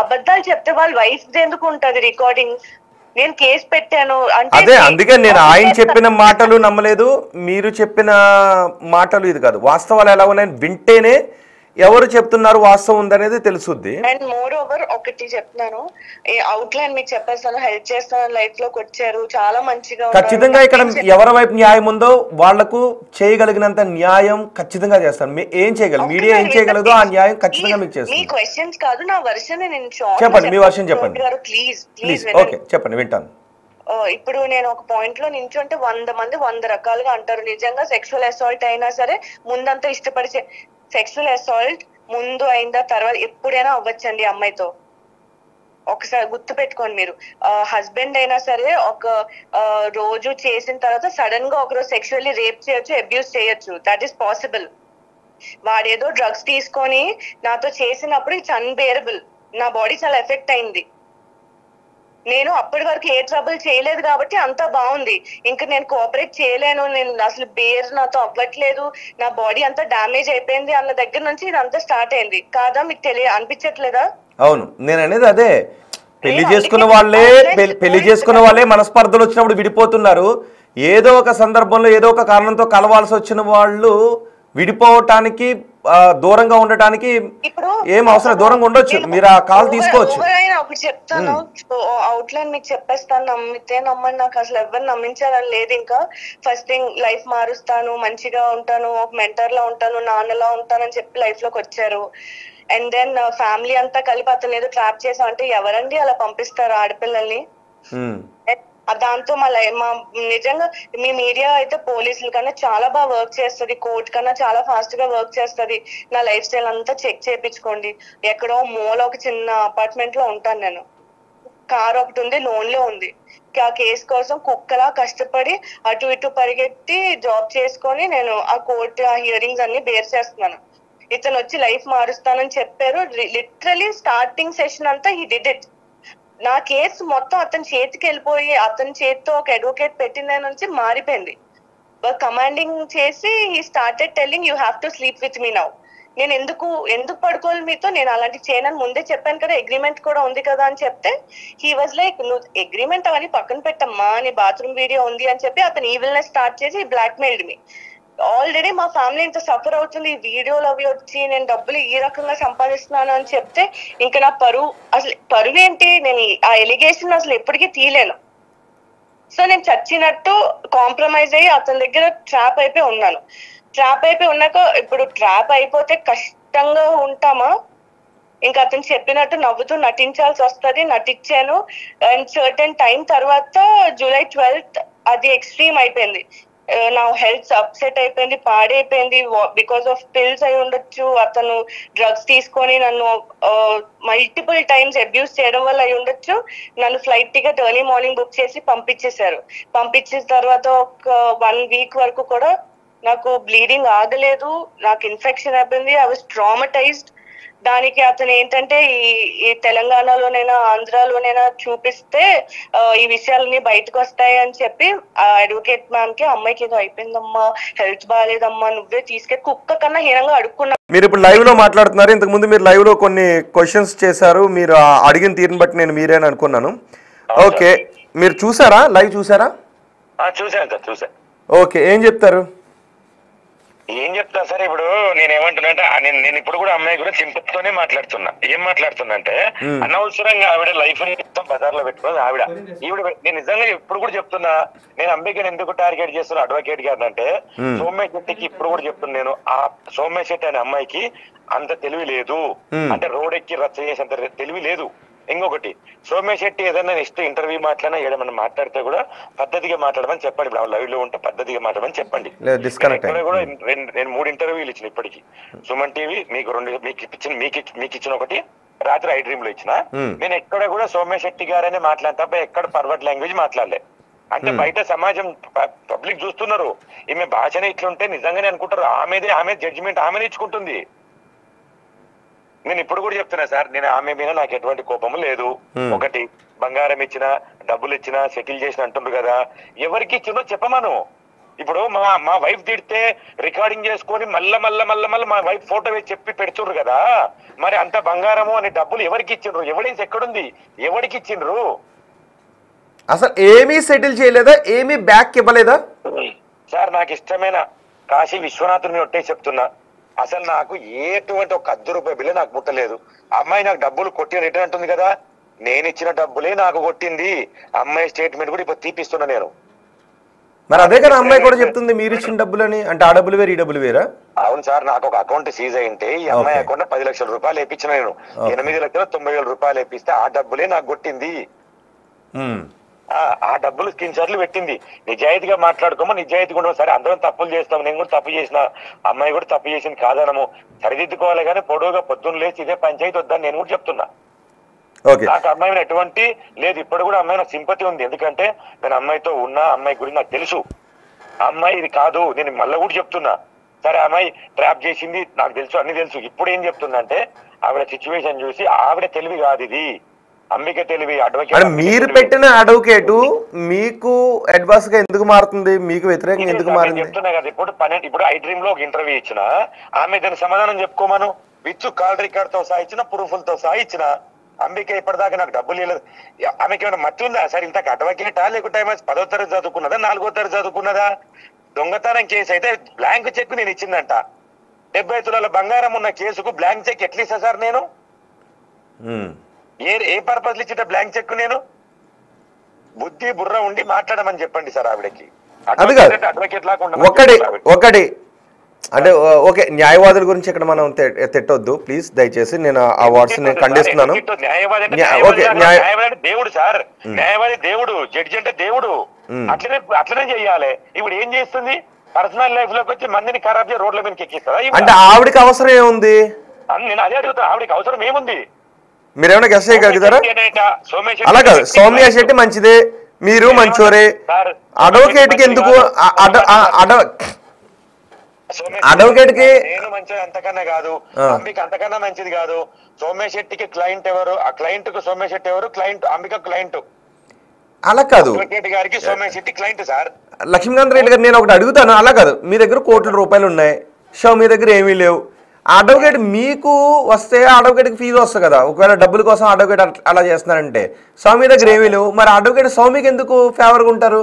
అబద్ధాలు చెప్తే వాళ్ళ వైఫ్ ఎందుకు ఉంటది రికార్డింగ్? నేను కేసు పెట్టాను అంటే అందుకే నేను ఆయన చెప్పిన మాటలు నమ్మలేదు, మీరు చెప్పిన మాటలు ఇది కాదు. వాస్తవాలు ఎలా ఉన్నాయని వింటేనే ఎవరు చెప్తున్నారు వాస్తవం ఉందనేది తెలుసుద్ది. అండ్ మోర్ ఓవర్ ఒకటి చెప్తున్నాను, అవుట్ లైన్ మీకు చెప్పేస్తాను, హెల్ప్ చేస్తాను, లైఫ్ లోకి వచ్చారు, చాలా మంచిగా. ఖచ్చితంగా ఇక్కడ ఎవరి వైపు న్యాయం ఉందో వాళ్లకు చేయగలిగినంత న్యాయం ఖచ్చితంగా చేస్తాను. ఏం చేయగలరు, మీడియా ఏం చేయగలదో ఆ న్యాయం ఖచ్చితంగా మీకు చేస్తాను. మీ క్వశ్చన్స్ కాదు, నా వర్షన్ నేను చెప్పండి, మీ వర్షన్ చెప్పండి ప్లీజ్. ఓకే చెప్పండి, వింటాను. ఇప్పుడు నేను ఒక పాయింట్ లో నించుంటే 100 మంది 100 రకాలుగా అంటారు. నిజంగా సెక్షువల్ అసాల్ట్ అయినా సరే ముందంతా ఇష్టపడి, సెక్షువల్ అసాల్ట్ ముందు అయిందా తర్వాత ఎప్పుడైనా అవ్వచ్చండి అమ్మాయితో. ఒకసారి గుర్తు పెట్టుకోండి మీరు. హస్బెండ్ అయినా సరే ఒక రోజు చేసిన తర్వాత సడన్ గా ఒకరోజు సెక్షువల్లీ రేప్ చేయొచ్చు, అబ్యూస్ చేయొచ్చు. That is possible. వాడేదో డ్రగ్స్ తీసుకొని నాతో చేసినప్పుడు ఇట్స్ అన్బేరబుల్. నా బాడీ చాలా ఎఫెక్ట్ అయింది. నేను అప్పటి వరకు ఏ ట్రబుల్ చేయలేదు కాబట్టి అంతా బాగుంది. ఇంకా నేను కోఆపరేట్ చేయలేను, నేను అసలు నాతో అవ్వట్లేదు, నా బాడీ అంతా డ్యామేజ్ అయిపోయింది అన్న దగ్గర నుంచి ఇదంతా స్టార్ట్ అయింది కాదా? మీకు అనిపించట్లేదా? అవును, నేను అనేది అదే. పెళ్లి చేసుకున్న వాళ్ళే మనస్పర్ధలు వచ్చినప్పుడు విడిపోతున్నారు. ఏదో ఒక సందర్భంలో ఏదో ఒక కారణంతో కలవాల్సి వచ్చిన వాళ్ళు విడిపోవటానికి, దూరంగా ఉండటానికి ఏం అవసరం, దూరంగా ఉండొచ్చు, మీరు ఆ కాల్ తీసుకోవచ్చు. ఒకటి చెప్తాను, అవుట్ లైన్ మీకు చెప్పేస్తాను, నమ్మితే నమ్మండి. నాకు అసలు ఎవరు నమ్మించాలని లేదు. ఇంకా ఫస్ట్ థింగ్, లైఫ్ మారుస్తాను, మంచిగా ఉంటాను, ఒక మెంటర్ లా ఉంటాను, నాన్నలా ఉంటానని చెప్పి లైఫ్ లోకి వచ్చారు. అండ్ దెన్ ఫ్యామిలీ అంతా కలిపి అతను ఏదో ట్రాప్ చేసాం అంటే ఎవరండి అలా పంపిస్తారు ఆడపిల్లల్ని? దాంతో మా నిజంగా మీ మీడియా అయితే పోలీసుల కన్నా చాలా బాగా వర్క్ చేస్తుంది, కోర్టు కన్నా చాలా ఫాస్ట్ గా వర్క్ చేస్తుంది. నా లైఫ్ స్టైల్ అంతా చెక్ చేయించుకోండి. ఎక్కడో మూల ఒక చిన్న అపార్ట్మెంట్ లో ఉంటాను నేను. కార్ ఒకటి ఉంది, లోన్ లో ఉంది. ఆ కేసు కోసం కుక్కలా కష్టపడి అటు ఇటు పరిగెత్తి జాబ్ చేసుకొని నేను ఆ కోర్టు ఆ హియరింగ్స్ అన్ని బేర్ చేస్తున్నాను. ఇతను వచ్చి లైఫ్ మారుస్తానని చెప్పారు. లిటరలీ స్టార్టింగ్ సెషన్ అంతా హీ డిడ్ ఇట్. నా కేసు మొత్తం అతని చేతికి వెళ్ళిపోయి అతని చేతితో ఒక అడ్వకేట్ పెట్టిన నుంచి మారిపోయింది. కమాండింగ్ చేసి he started telling you have to sleep with me now. నేను ఎందుకు పడుకోవాలి మీతో, నేను అలాంటి చేయనని ముందే చెప్పాను కదా, అగ్రిమెంట్ కూడా ఉంది కదా అని చెప్తే హీ వాజ్ లైక్, నువ్వు అగ్రిమెంట్ అవన్నీ పక్కన పెట్టమ్మా, నీ బాత్రూమ్ వీడియో ఉంది అని చెప్పి అతను ఈవిల్నెస్ స్టార్ట్ చేసి బ్లాక్ మెయిల్డ్ మీ. ఆల్రెడీ మా ఫ్యామిలీ ఇంత సఫర్ అవుతుంది, ఈ వీడియోలు అవి వచ్చి నేను డబ్బులు ఈ రకంగా సంపాదిస్తున్నాను అని చెప్తే ఇంకా నా పరువు ఏంటి? నేను ఆ ఎలిగేషన్ అసలు ఎప్పటికీ తీయలేను. సో నేను చచ్చినట్టు కాంప్రమైజ్ అయ్యి అతని దగ్గర ట్రాప్ అయిపోయి ఉన్నాను. ట్రాప్ అయిపోయి ఉన్నాక ఇప్పుడు ట్రాప్ అయిపోతే కష్టంగా ఉంటామా? ఇంకా అతను చెప్పినట్టు నవ్వుతూ నటించాల్సి వస్తుంది. నటించాను. అండ్ సర్టెన్ టైం తర్వాత July 12th అది ఎక్స్ట్రీమ్ అయిపోయింది. నా హెల్త్ అప్సెట్ అయిపోయింది, పాడైపోయింది. బికాస్ ఆఫ్ పిల్స్ అయి ఉండొచ్చు, అతను డ్రగ్స్ తీసుకొని నన్ను మల్టిపుల్ టైమ్స్ అబ్యూస్ చేయడం వల్ల అయి ఉండొచ్చు. నన్ను flight ticket early morning book చేసి పంపించేశారు. పంపించిన తర్వాత ఒక 1 week వరకు కూడా నాకు బ్లీడింగ్ ఆగలేదు, నాకు ఇన్ఫెక్షన్ అయిపోయింది. I was traumatised. దానికి అతను ఏంటంటే ఈ తెలంగాణలోనైనా ఆంధ్రాలోనైనా చూపిస్తే ఈ విషయాలన్నీ బయటకు వస్తాయి అని చెప్పి ఆ అడ్వకేట్ మ్యామ్ కి అమ్మాయికి ఏదో అయిపోయిందమ్మా, హెల్త్ బాగాలేదమ్మా, నువ్వే తీసుకెళ్ళి కుక్క కన్నా హీనంగా అడుక్కున్నా. మీరు ఇప్పుడు లైవ్ లో మాట్లాడుతున్నారు, ఇంతకు ముందు మీరు లైవ్ లో కొన్ని క్వశ్చన్స్ చేశారు, మీరు అడిగిన తీరుని బట్టి నేను మీరేని అనుకున్నాను. ఓకే, మీరు చూసారా లైవ్ చూసారా? చూసాను సార్, చూసాను. ఓకే, ఏం చెప్తారు? ఏం చెప్తా సార్, ఇప్పుడు నేనేమంటున్నా అంటే నేను ఇప్పుడు కూడా అమ్మాయి కూడా సింపతితోనే మాట్లాడుతున్నా. ఏం మాట్లాడుతున్నా అంటే అనవసరంగా ఆవిడ లైఫ్ మొత్తం బజార్లో పెట్టుకోదు ఈవిడ. నేను నిజంగా ఇప్పుడు కూడా చెప్తున్నా, నేను అంబికని ఎందుకు టార్గెట్ చేస్తున్నా అడ్వకేట్ గారిని అంటే, సౌమ్య శెట్టికి ఇప్పుడు కూడా చెప్తున్నా నేను, ఆ సౌమ్య శెట్టి అనే అమ్మాయికి అంత తెలివి లేదు, అంటే రోడ్ ఎక్కి రచ్చ చేసేంత తెలివి లేదు. ఇంకొకటి, సౌమ్య శెట్టి ఏదైనా నెక్స్ట్ ఇంటర్వ్యూ మాట్లాడినా ఏదైనా మాట్లాడితే కూడా పద్ధతిగా మాట్లాడమని చెప్పండి. ఇప్పుడు లైవ్ లో ఉంటే పద్ధతిగా మాట్లాడమని చెప్పండి. కూడా నేను 3 ఇంటర్వ్యూలు ఇచ్చిన ఇప్పటికి. సుమన్ టీవీ మీకు 2, మీకు ఇచ్చిన ఒకటి, రాత్రి ఐ డ్రీమ్ లో ఇచ్చిన. నేను ఎక్కడ కూడా సౌమ్య శెట్టి గారనే మాట్లాడిన తప్ప ఎక్కడ పర్వర్ట్ లాంగ్వేజ్ మాట్లాడలే. అంటే బయట సమాజం పబ్లిక్ చూస్తున్నారు, ఈమె భాషనే ఇట్లుంటే నిజంగానే అనుకుంటారు. ఆమె జడ్జిమెంట్ ఆమెనే ఇచ్చుకుంటుంది. నేను ఇప్పుడు కూడా చెప్తున్నా సార్, నేను ఆమె మీద నాకు ఎటువంటి కోపము లేదు. ఒకటి, బంగారం ఇచ్చినా, డబ్బులు ఇచ్చినా, సెటిల్ చేసిన అంటుండ్రు కదా, ఎవరికి ఇచ్చిందో చెప్పమను. ఇప్పుడు మా వైఫ్ తిడితే రికార్డింగ్ చేసుకొని మళ్ళా మా వైఫ్ ఫోటో వేసి చెప్పి పెడుతుండ్రు కదా, మరి అంత బంగారము అని డబ్బులు ఎవరికి ఇచ్చిండ్రు? ఎవిడెన్స్ ఎక్కడుంది? ఎవరికి ఇచ్చిండ్రు? అసలు ఏమీ సెటిల్ చేయలేదా? ఏమీ బ్యాక్ ఇవ్వలేదా? సార్, నాకు ఇష్టమైన కాశీ విశ్వనాథుని ఒట్టే చెప్తున్నా, అసలు నాకు ఎటువంటి ఒక ₹10 బిల్లు నాకు ముట్టలేదు. అమ్మాయి నాకు డబ్బులు కొట్టి రిటర్న్ అంటుంది కదా, నేను ఇచ్చిన డబ్బులే నాకు కొట్టింది. అమ్మాయి స్టేట్మెంట్ కూడా ఇప్పుడు తీపిస్తున్నా నేను. మరి అదే కదా అమ్మాయి కూడా చెప్తుంది మీరు ఇచ్చిన డబ్బులని. అంటే ఆ డబ్బులు వేరు, ఈ డబ్బులు వేరా? అవును సార్, నాకు ఒక అకౌంట్ సీజ్ అయింటే ఈ అమ్మాయి అకౌంట్ ₹10 లక్షలు వేయించిన నేను. ₹8,90,000 వేపిస్తే ఆ డబ్బులే నాకు కొట్టింది. ఆ డబ్బులు స్క్రీన్ షాట్లు పెట్టింది. నిజాయితీగా మాట్లాడుకోమో, నిజాయితీగా ఉండవు. సరే, అందరం తప్పులు చేస్తాం, నేను కూడా తప్పు చేసిన, అమ్మాయి కూడా తప్పు చేసింది కాదనము, సరిదిద్దుకోవాలి. కానీ పొడవుగా పొద్దున్న లేచి ఇదే పంచాయతీ వద్దని నేను కూడా చెప్తున్నా. నాకు అమ్మాయి మీద ఎటువంటి లేదు. ఇప్పుడు కూడా అమ్మాయి నాకు సింపతి ఉంది, ఎందుకంటే నేను అమ్మాయితో ఉన్నా, అమ్మాయి గురించి నాకు తెలుసు. అమ్మాయి ఇది కాదు, నేను మళ్ళీ కూడా చెప్తున్నా. సరే, అమ్మాయి ట్రాప్ చేసింది నాకు తెలుసు, అన్ని తెలుసు. ఇప్పుడు ఏం చెప్తున్నా అంటే, ఆవిడ సిచ్యువేషన్ చూసి ఆవిడ తెలివి కాదు ఇది, అంబిక తెలివి. అడ్వకేట్ మీరు పెట్టిన అడ్వకేటు మీకు అడ్వాన్స్ గా ఎందుకు మారుతుంది? మీకు వ్యతిరేకంగా ఎందుకు మారింది? చెప్తున్నా కదా, ఇప్పుడు ఐ డ్రీమ్ లో ఒక ఇంటర్వ్యూ ఇచ్చిన, ఆమె దాని సమాధానం చెప్పుకోమను. విత్ కాల్ రికార్డ్ తో సహా ఇచ్చిన, ప్రూఫ్లతో సహా ఇచ్చిన. అంబిక ఇప్పటిదాకా నాకు డబ్బులు ఇవ్వలేదు. ఆమెకి ఏమైనా మట్టి ఉందా సార్? ఇంతకు అడ్వకేటా, లేకుంటే 10వ తరగతి చదువుకున్నదా, 4వ తరగతి చదువుకున్నదా? దొంగతనం కేసు అయితే బ్లాంక్ చెక్ నేను ఇచ్చిందంట. 70 తులాల బంగారం ఉన్న కేసుకు బ్లాంక్ చెక్ ఎట్లా ఇస్తా సార్ నేను? ఏ పర్పస్ ఇచ్చేట బ్లాంక్ చెక్ నేను? బుద్ధి బుర్ర ఉండి మాట్లాడమని చెప్పండి సార్ ఆవిడకి. అడ్వకేట్ లాగా ఒకటి అంటే ఓకే, న్యాయవాదుల గురించి ఇక్కడ మనం తిట్టొద్దు ప్లీజ్, దయచేసి. నేను ఆ వర్డ్స్ నేను ఖండిస్తున్నాను. న్యాయవాది దేవుడు సార్, న్యాయవాది దేవుడు, జడ్జి అంటే దేవుడు. అట్లనే చెయ్యాలి. ఇప్పుడు ఏం చేస్తుంది? పర్సనల్ లైఫ్ లోకి వచ్చి మందిని ఖరాబ్ చేసి రోడ్ల మీద ఎక్కిస్తారా? అంటే ఆవిడకి అవసరం ఏముంది? నేను అదే అడుగుతాను, ఆవిడకి అవసరం ఏముంది? మీరేమైనా గెస్ట్ చేయగలుగుతారా? అలా కాదు, సౌమ్య శెట్టి మంచిదే, మీరు మంచోరే. అడ్వకేట్ కి ఎందుకు? అడ్వకేట్ కి నేను మంచిది అంతకన్నా కాదు, అంబిక అంతకన్నా మంచిది కాదు. సౌమ్య శెట్టికి క్లయింట్ ఎవరు? ఆ క్లయింట్ కు సౌమ్య శెట్టి ఎవరు? Client Ambika client. అలా కాదు, అడ్వకేట్ గారికి సౌమ్య శెట్టి క్లయింట్ సార్. లక్ష్మీకాంత్ రెడ్డి గారు, నేను ఒకటి అడుగుతాను. అలా కాదు, మీ దగ్గర ₹1,00,00,000 ఉన్నాయి, మీ దగ్గర ఏమీ లేవు. అడ్వకేట్ మీకు వస్తే అడ్వకేట్కి ఫీజు వస్తుంది కదా. ఒకవేళ డబ్బుల కోసం అడ్వకేట్ అలా చేస్తున్నారంటే, సౌమ్య దగ్గర ఏమీ లేవు, మరి అడ్వకేట్ సౌమ్యకి ఎందుకు ఫేవర్గా ఉంటారు?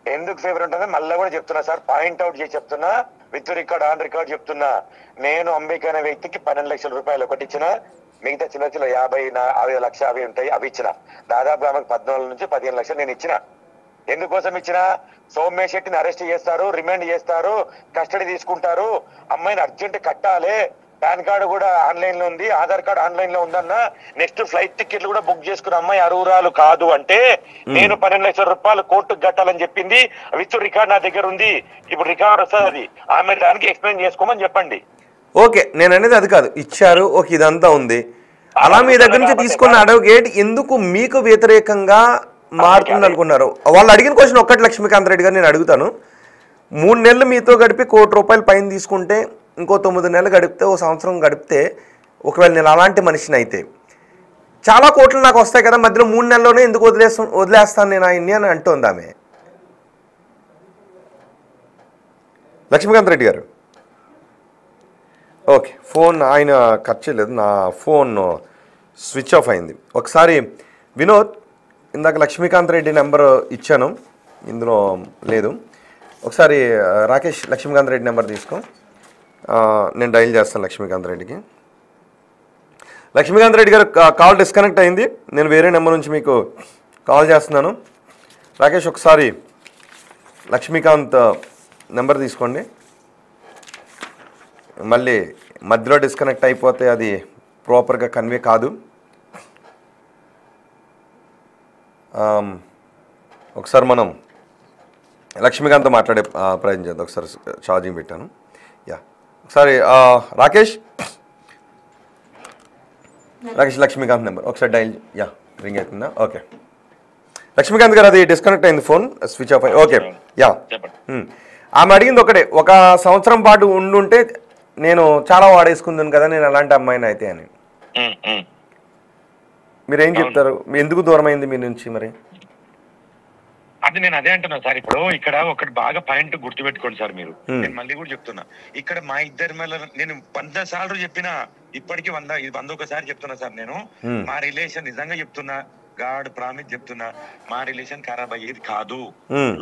ఎందుకు ఫేవర్ ఉంటుంది మళ్ళీ కూడా చెప్తున్నా సార్, పాయింట్ అవుట్ చేసి చెప్తున్నా, విత్ రికార్డ్ ఆన్ రికార్డ్ చెప్తున్నా. నేను అంబిక అనే వ్యక్తికి ₹12 లక్షలు ఒకటి ఇచ్చిన, మిగతా చిన్న 50 లక్ష అవి ఉంటాయి, అవి ఇచ్చిన. దాదాపు ఆమెకు 14 నుంచి 15 లక్షలు నేను ఇచ్చిన. ఎందుకోసం ఇచ్చిన? సౌమ్య శెట్టిని అరెస్ట్ చేస్తారు, రిమాండ్ చేస్తారు, కస్టడీ తీసుకుంటారు, అమ్మాయిని అర్జెంట్ కట్టాలి, పాన్ కార్డు కూడా ఆన్లైన్ లో ఉంది, ఆధార్ కార్డు ఆన్లైన్ లో ఉందన్న, నెక్స్ట్ ఫ్లైట్ టికెట్లు కూడా బుక్ చేసుకున్న అమ్మాయి అర్హురాలు కాదు అంటే నేను ₹12 లక్షలు కోర్టుకు కట్టాలని చెప్పింది. విత్ రికార్డ్ నా దగ్గర ఉంది. ఇప్పుడు రికార్డ్ వస్తుంది, అది ఆమె దానికి ఎక్స్ప్లెయిన్ చేసుకోమని చెప్పండి. ఓకే, నేను అనేది అది కాదు, ఇచ్చారు, ఓకే ఇదంతా ఉంది. అలా మీ దగ్గర నుంచి తీసుకున్న అడ్వకేట్ ఎందుకు మీకు వ్యతిరేకంగా మారుతుంది అనుకున్నారు? వాళ్ళు అడిగిన క్వశ్చన్ ఒక్కటి, లక్ష్మీకాంత్ రెడ్డి గారు నేను అడుగుతాను. 3 నెలలు మీతో గడిపి ₹1,00,00,000 పైన తీసుకుంటే, ఇంకో 9 నెలలు గడిపితే, ఓ సంవత్సరం గడిపితే ఒకవేళ నేను అలాంటి మనిషిని అయితే చాలా కోట్లు నాకు వస్తాయి కదా, మధ్యలో 3 నెలల్లోనే ఎందుకు వదిలేస్తాను నేను ఆయన్ని అని అంటోంది ఆమె. లక్ష్మీకాంత్ రెడ్డి గారు ఓకే, ఫోన్ ఆయన కట్ చేయలేదు, నా ఫోన్ స్విచ్ ఆఫ్ అయింది. ఒకసారి వినోద్, ఇందాక లక్ష్మీకాంత్ రెడ్డి నెంబర్ ఇచ్చాను, ఇందులో లేదు. ఒకసారి రాకేష్ లక్ష్మీకాంత్ రెడ్డి నెంబర్ తీసుకో, నేను డైల్ చేస్తాను లక్ష్మీకాంత్ రెడ్డికి. లక్ష్మీకాంత్ రెడ్డి గారు కాల్ డిస్కనెక్ట్ అయింది, నేను వేరే నెంబర్ నుంచి మీకు కాల్ చేస్తున్నాను. రాకేష్ ఒకసారి లక్ష్మీకాంత్ నెంబర్ తీసుకోండి, మళ్ళీ మధ్యలో డిస్కనెక్ట్ అయిపోతే అది ప్రాపర్గా కన్వే కాదు. ఒకసారి మనం లక్ష్మీకాంత్ మాట్లాడే ప్రయత్నం చేద్దాం. ఒకసారి ఛార్జింగ్ పెట్టాను. యా, ఒకసారి రాకేష్ లక్ష్మీకాంత్ నెంబర్ ఒకసారి డైల్. యా, రింగ్ అవుతుందా? ఓకే లక్ష్మీకాంత్ గారు, అది డిస్కనెక్ట్ అయింది, ఫోన్ స్విచ్ ఆఫ్ అయ్యి. ఓకే యా, ఆమె అడిగింది ఒకటే, 1 సంవత్సరం పాటు ఉండుంటే నేను చాలా వాడేసుకుందాను కదా నేను అలాంటి అమ్మాయిని అయితే అని. మీరేం చెప్తారు? ఎందుకు దూరం అయింది మీ నుంచి మరి? అది నేను అదే అంటున్నా సార్. ఇప్పుడు ఇక్కడ ఒకటి బాగా పాయింట్ గుర్తుపెట్టుకోండి సార్ మీరు, నేను మళ్ళీ కూడా చెప్తున్నా, ఇక్కడ మా ఇద్దరి మీద నేను 100 సార్లు చెప్పినా, ఇప్పటికీ 101 చెప్తున్నా సార్. నేను మా రిలేషన్ నిజంగా చెప్తున్నా, గాడ్ ప్రామిస్ చెప్తున్నా, మా రిలేషన్ ఖరాబ్ అయ్యేది కాదు.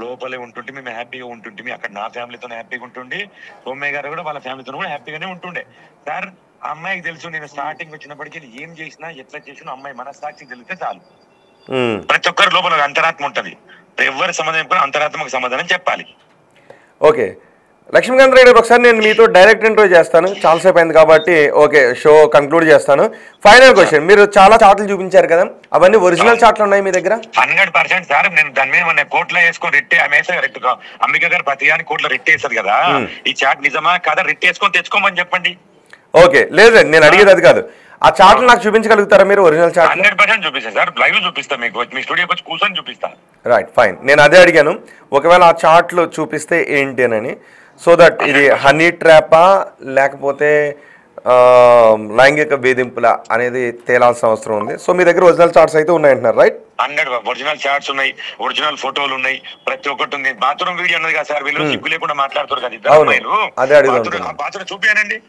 లోపలే ఉంటుంటే మేము హ్యాపీగా ఉంటుంటే, అక్కడ నా ఫ్యామిలీతో హ్యాపీగా ఉంటుండే, సోమయ్య గారు కూడా వాళ్ళ ఫ్యామిలీతో కూడా హ్యాపీగానే ఉంటుండే సార్. ఆ అమ్మాయికి తెలుసు, నేను స్టార్టింగ్ వచ్చినప్పటికీ ఏం చేసినా ఎట్లా చేసినా అమ్మాయి మనస్సాక్షి తెలిస్తే చాలు. ప్రతి ఒక్కరి లోపల అంతరాత్మ ఉంటది, ఎవరి సమాధానం అంతరాత్మకు సమాధానం చెప్పాలి. ఓకే లక్ష్మీకాంత్ రెడ్డి గారు, ఒకసారి నేను మీతో డైరెక్ట్ ఇంటర్వ్యూ చేస్తాను, చాలాసేపు అయింది కాబట్టి ఓకే షో కంక్లూడ్ చేస్తాను. ఫైనల్ క్వశ్చన్, మీరు చాలా చాట్లు చూపించారు కదా, అవన్నీ ఒరిజినల్ చాట్లు ఉన్నాయి మీ దగ్గర? 100% సార్. నేను దాని మీద కోట్లో వేసుకొని రిట్టే రెట్టుగా అంబిక గారు ప్రతిదాని కోట్లో రిట్ వేస్తుంది కదా, ఈ చాట్ నిజమా కాదా రిట్ వేసుకొని తెచ్చుకోమని చెప్పండి. ఓకే లేదు, నేను అడిగేది అది కాదు, ఆ చాట్లు నాకు చూపించగలుగుతారా మీరు? ఒరిజినల్ చాట్ 100% చూపిస్తాను సార్, లైవ్ చూపిస్తాను మీకు, మీ స్టూడియోకి వచ్చి కూర్చొని చూపిస్తాను. రైట్ ఫైన్, నేను అదే అడిగాను, ఒకవేళ ఆ చాట్లు చూపిస్తే ఏంటి అని, సో దట్ ఇది హనీ ట్రాపా లేకపోతే లైంగిక వేధింపుల అనేది తేలాల్సిన అవసరం ఉంది. సో మీ దగ్గర ఒరిజినల్ చార్ట్స్ అయితే ఉన్నాయంటున్నారు, రైట్? 100 ఒరిజినల్ చార్ట్స్ ఉన్నాయి, ఒరిజినల్ ఫోటోలు ఉన్నాయి, ప్రతి ఒక్కటి ఉంది. బాత్రూమ్ వీడియో అన్నది కదా సార్, వీళ్ళు సిగ్గు లేకుండా మాట్లాడుతారు కదా ఇద్దరు అమ్మాయిలు. అదే అడుగుతున్నా, బాత్రూమ్ చూపియానండి,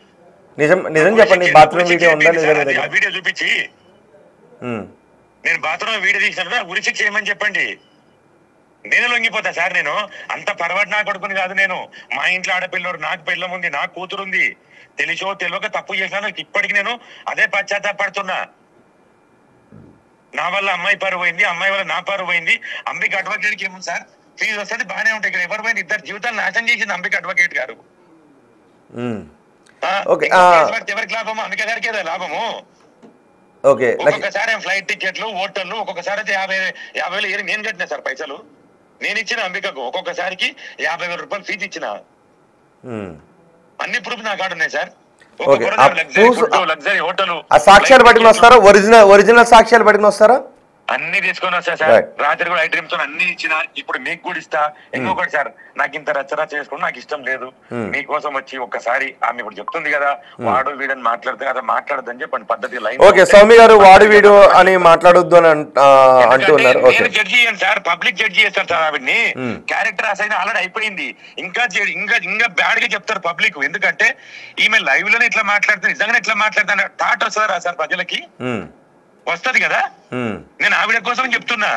నిజం చెప్పండి, బాత్రూమ్ వీడియో ఉందా లేదా? ఆ వీడియో చూపించి నేను బాత్రూమ్ వీడియో తీసినప్పుడు ఉరి శిక్ష చేయమని చెప్పండి. నేను లొంగిపోతా సార్, నేను అంత పరవాడు నా కొడుకుని కాదు, నేను మా ఇంట్లో ఆడపిల్లడు, నాకు పిల్లం ఉంది, నాకు కూతురు ఉంది, తెలిసో తెలియక తప్పు చేసినా ఇప్పటికి నేను అదే పశ్చాత్తాపడుతున్నా. నా వల్ల అమ్మాయి పరువు పోయింది, అమ్మాయి వల్ల నా పరువు పోయింది. అంబిక అడ్వకేట్ కి ఏముంది సార్, ఫీజు వస్తుంది బాగానే ఉంటాయి, ఇక్కడ ఎవరు పోయింది, ఇద్దరు జీవితాలు నాశనం చేసింది అంబిక అడ్వకేట్ గారు. ఎవరికి లాభము? అంబిక గారికి ఏదో లాభము. ఒక్కొక్కసారి ఫ్లైట్ టికెట్లు, హోటళ్లు, ఒక్కొక్కసారి అయితే 50,000 నేను కట్టినా సార్ పైసలు, నేను ఇచ్చిన అంబికకు ఒక్కొక్కసారికి 50,000 రూపాయలు ఫీజు ఇచ్చిన. అన్ని ప్రూఫ్ నా కాడ ఉన్నాయి సార్. లగ్జరీ హోటల్ సాక్ష్యాలు పట్టుకుని వస్తారా? ఒరిజినల్ సాక్ష్యాలు పట్టుకుని వస్తారా? అన్ని తీసుకొని వస్తా సార్, రాత్రి కూడా ఐటమ్స్ అన్ని ఇచ్చిన, ఇప్పుడు మీకు కూడా ఇస్తా. ఇంకొకటి సార్, నాకు ఇంత రచ్చరచ్చ చేసుకోవడం నాకు ఇష్టం లేదు, మీకోసం వచ్చి ఒక్కసారి ఆమె ఇప్పుడు చెప్తుంది కదా వాడు వీడని మాట్లాడితే కదా, మాట్లాడద్దని చెప్పండి పద్ధతి లైన్. ఓకే సౌమ్య గారు, వాడు వీడు అని మాట్లాడొద్దు అని అంటున్నారు. నేను జడ్జి చేయండి సార్, పబ్లిక్ జడ్జి చేస్తారు సార్ ఆవిడ్ని. క్యారెక్టర్ అసైన్ ఆల్రెడీ అయిపోయింది, ఇంకా బ్యాడ్ గా చెప్తారు పబ్లిక్. ఎందుకంటే ఈమె లైవ్ లోనే ఇట్లా మాట్లాడుతుంది, నిజంగానే ఇట్లా మాట్లాడుతున్నా థాట్ వస్తుందా సార్ ప్రజలకి? వస్తది కదా. నేను ఆవిడ కోసం చెప్తున్నా,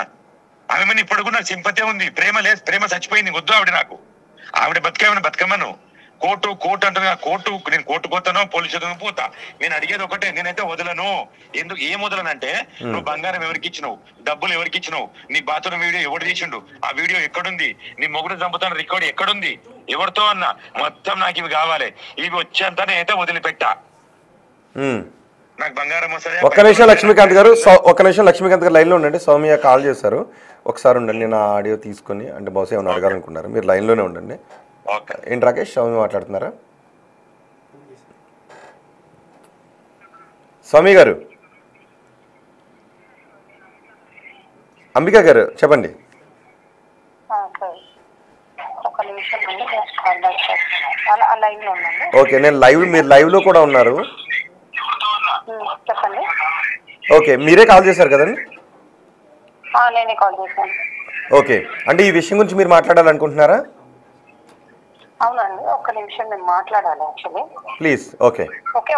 ఆమె మీద ఇప్పుడు కూడా నాకు సింపతి ఉంది, ప్రేమ లేదు, ప్రేమ చచ్చిపోయింది, వద్దు ఆవిడ నాకు. ఆవిడ బతికమ్మను కోర్టు అంటున్నా, నేను కోర్టు పోతాను, పోలీసు పోతా. నేను అడిగేది ఒకటే, నేనైతే వదలను. ఎందుకు ఏం వదలనంటే, నువ్వు బంగారం ఎవరికి ఇచ్చినావు, డబ్బులు ఎవరికి ఇచ్చినావు, నీ బాత్రూమ్ వీడియో ఎవరు తీసిండు, ఆ వీడియో ఎక్కడుంది, నీ మొగుడు చంపుతాను రికార్డు ఎక్కడుంది, ఎవరితో అన్నా మొత్తం నాకు ఇవి కావాలి. ఇవి వచ్చేంత నేనైతే వదిలిపెట్టా. నాకు బంగారం వస్తుంది. ఒక్క నిమిషం లక్ష్మీకాంత్ గారు, లక్ష్మీకాంత్ గారు లైన్లో ఉండండి. సౌమ్య కాల్ చేశారు, ఒకసారి ఉండండి, నేను ఆడియో తీసుకొని, అంటే బహుశా ఏమైనా అడగాలనుకున్నారు, మీరు లైన్లోనే ఉండండి. ఏంటి రాకేష్, సౌమ్య మాట్లాడుతున్నారా? సౌమ్య గారు, అంబిక గారు చెప్పండి. ఓకే, నేను మీరు లైవ్లో కూడా ఉన్నారు, ఓకే, మీరే కాల్ చేశారు కదండి? నేనే కాల్ చేశాను. ఓకే, అంటే ఈ విషయం గురించి మీరు మాట్లాడాలనుకుంటున్నారా? అవునండి, ఒక్క నిమిషం నేను మాట్లాడాలి యాక్చువల్లీ. ప్లీజ్. ఓకే,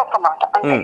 ఒక్క మాట అంటే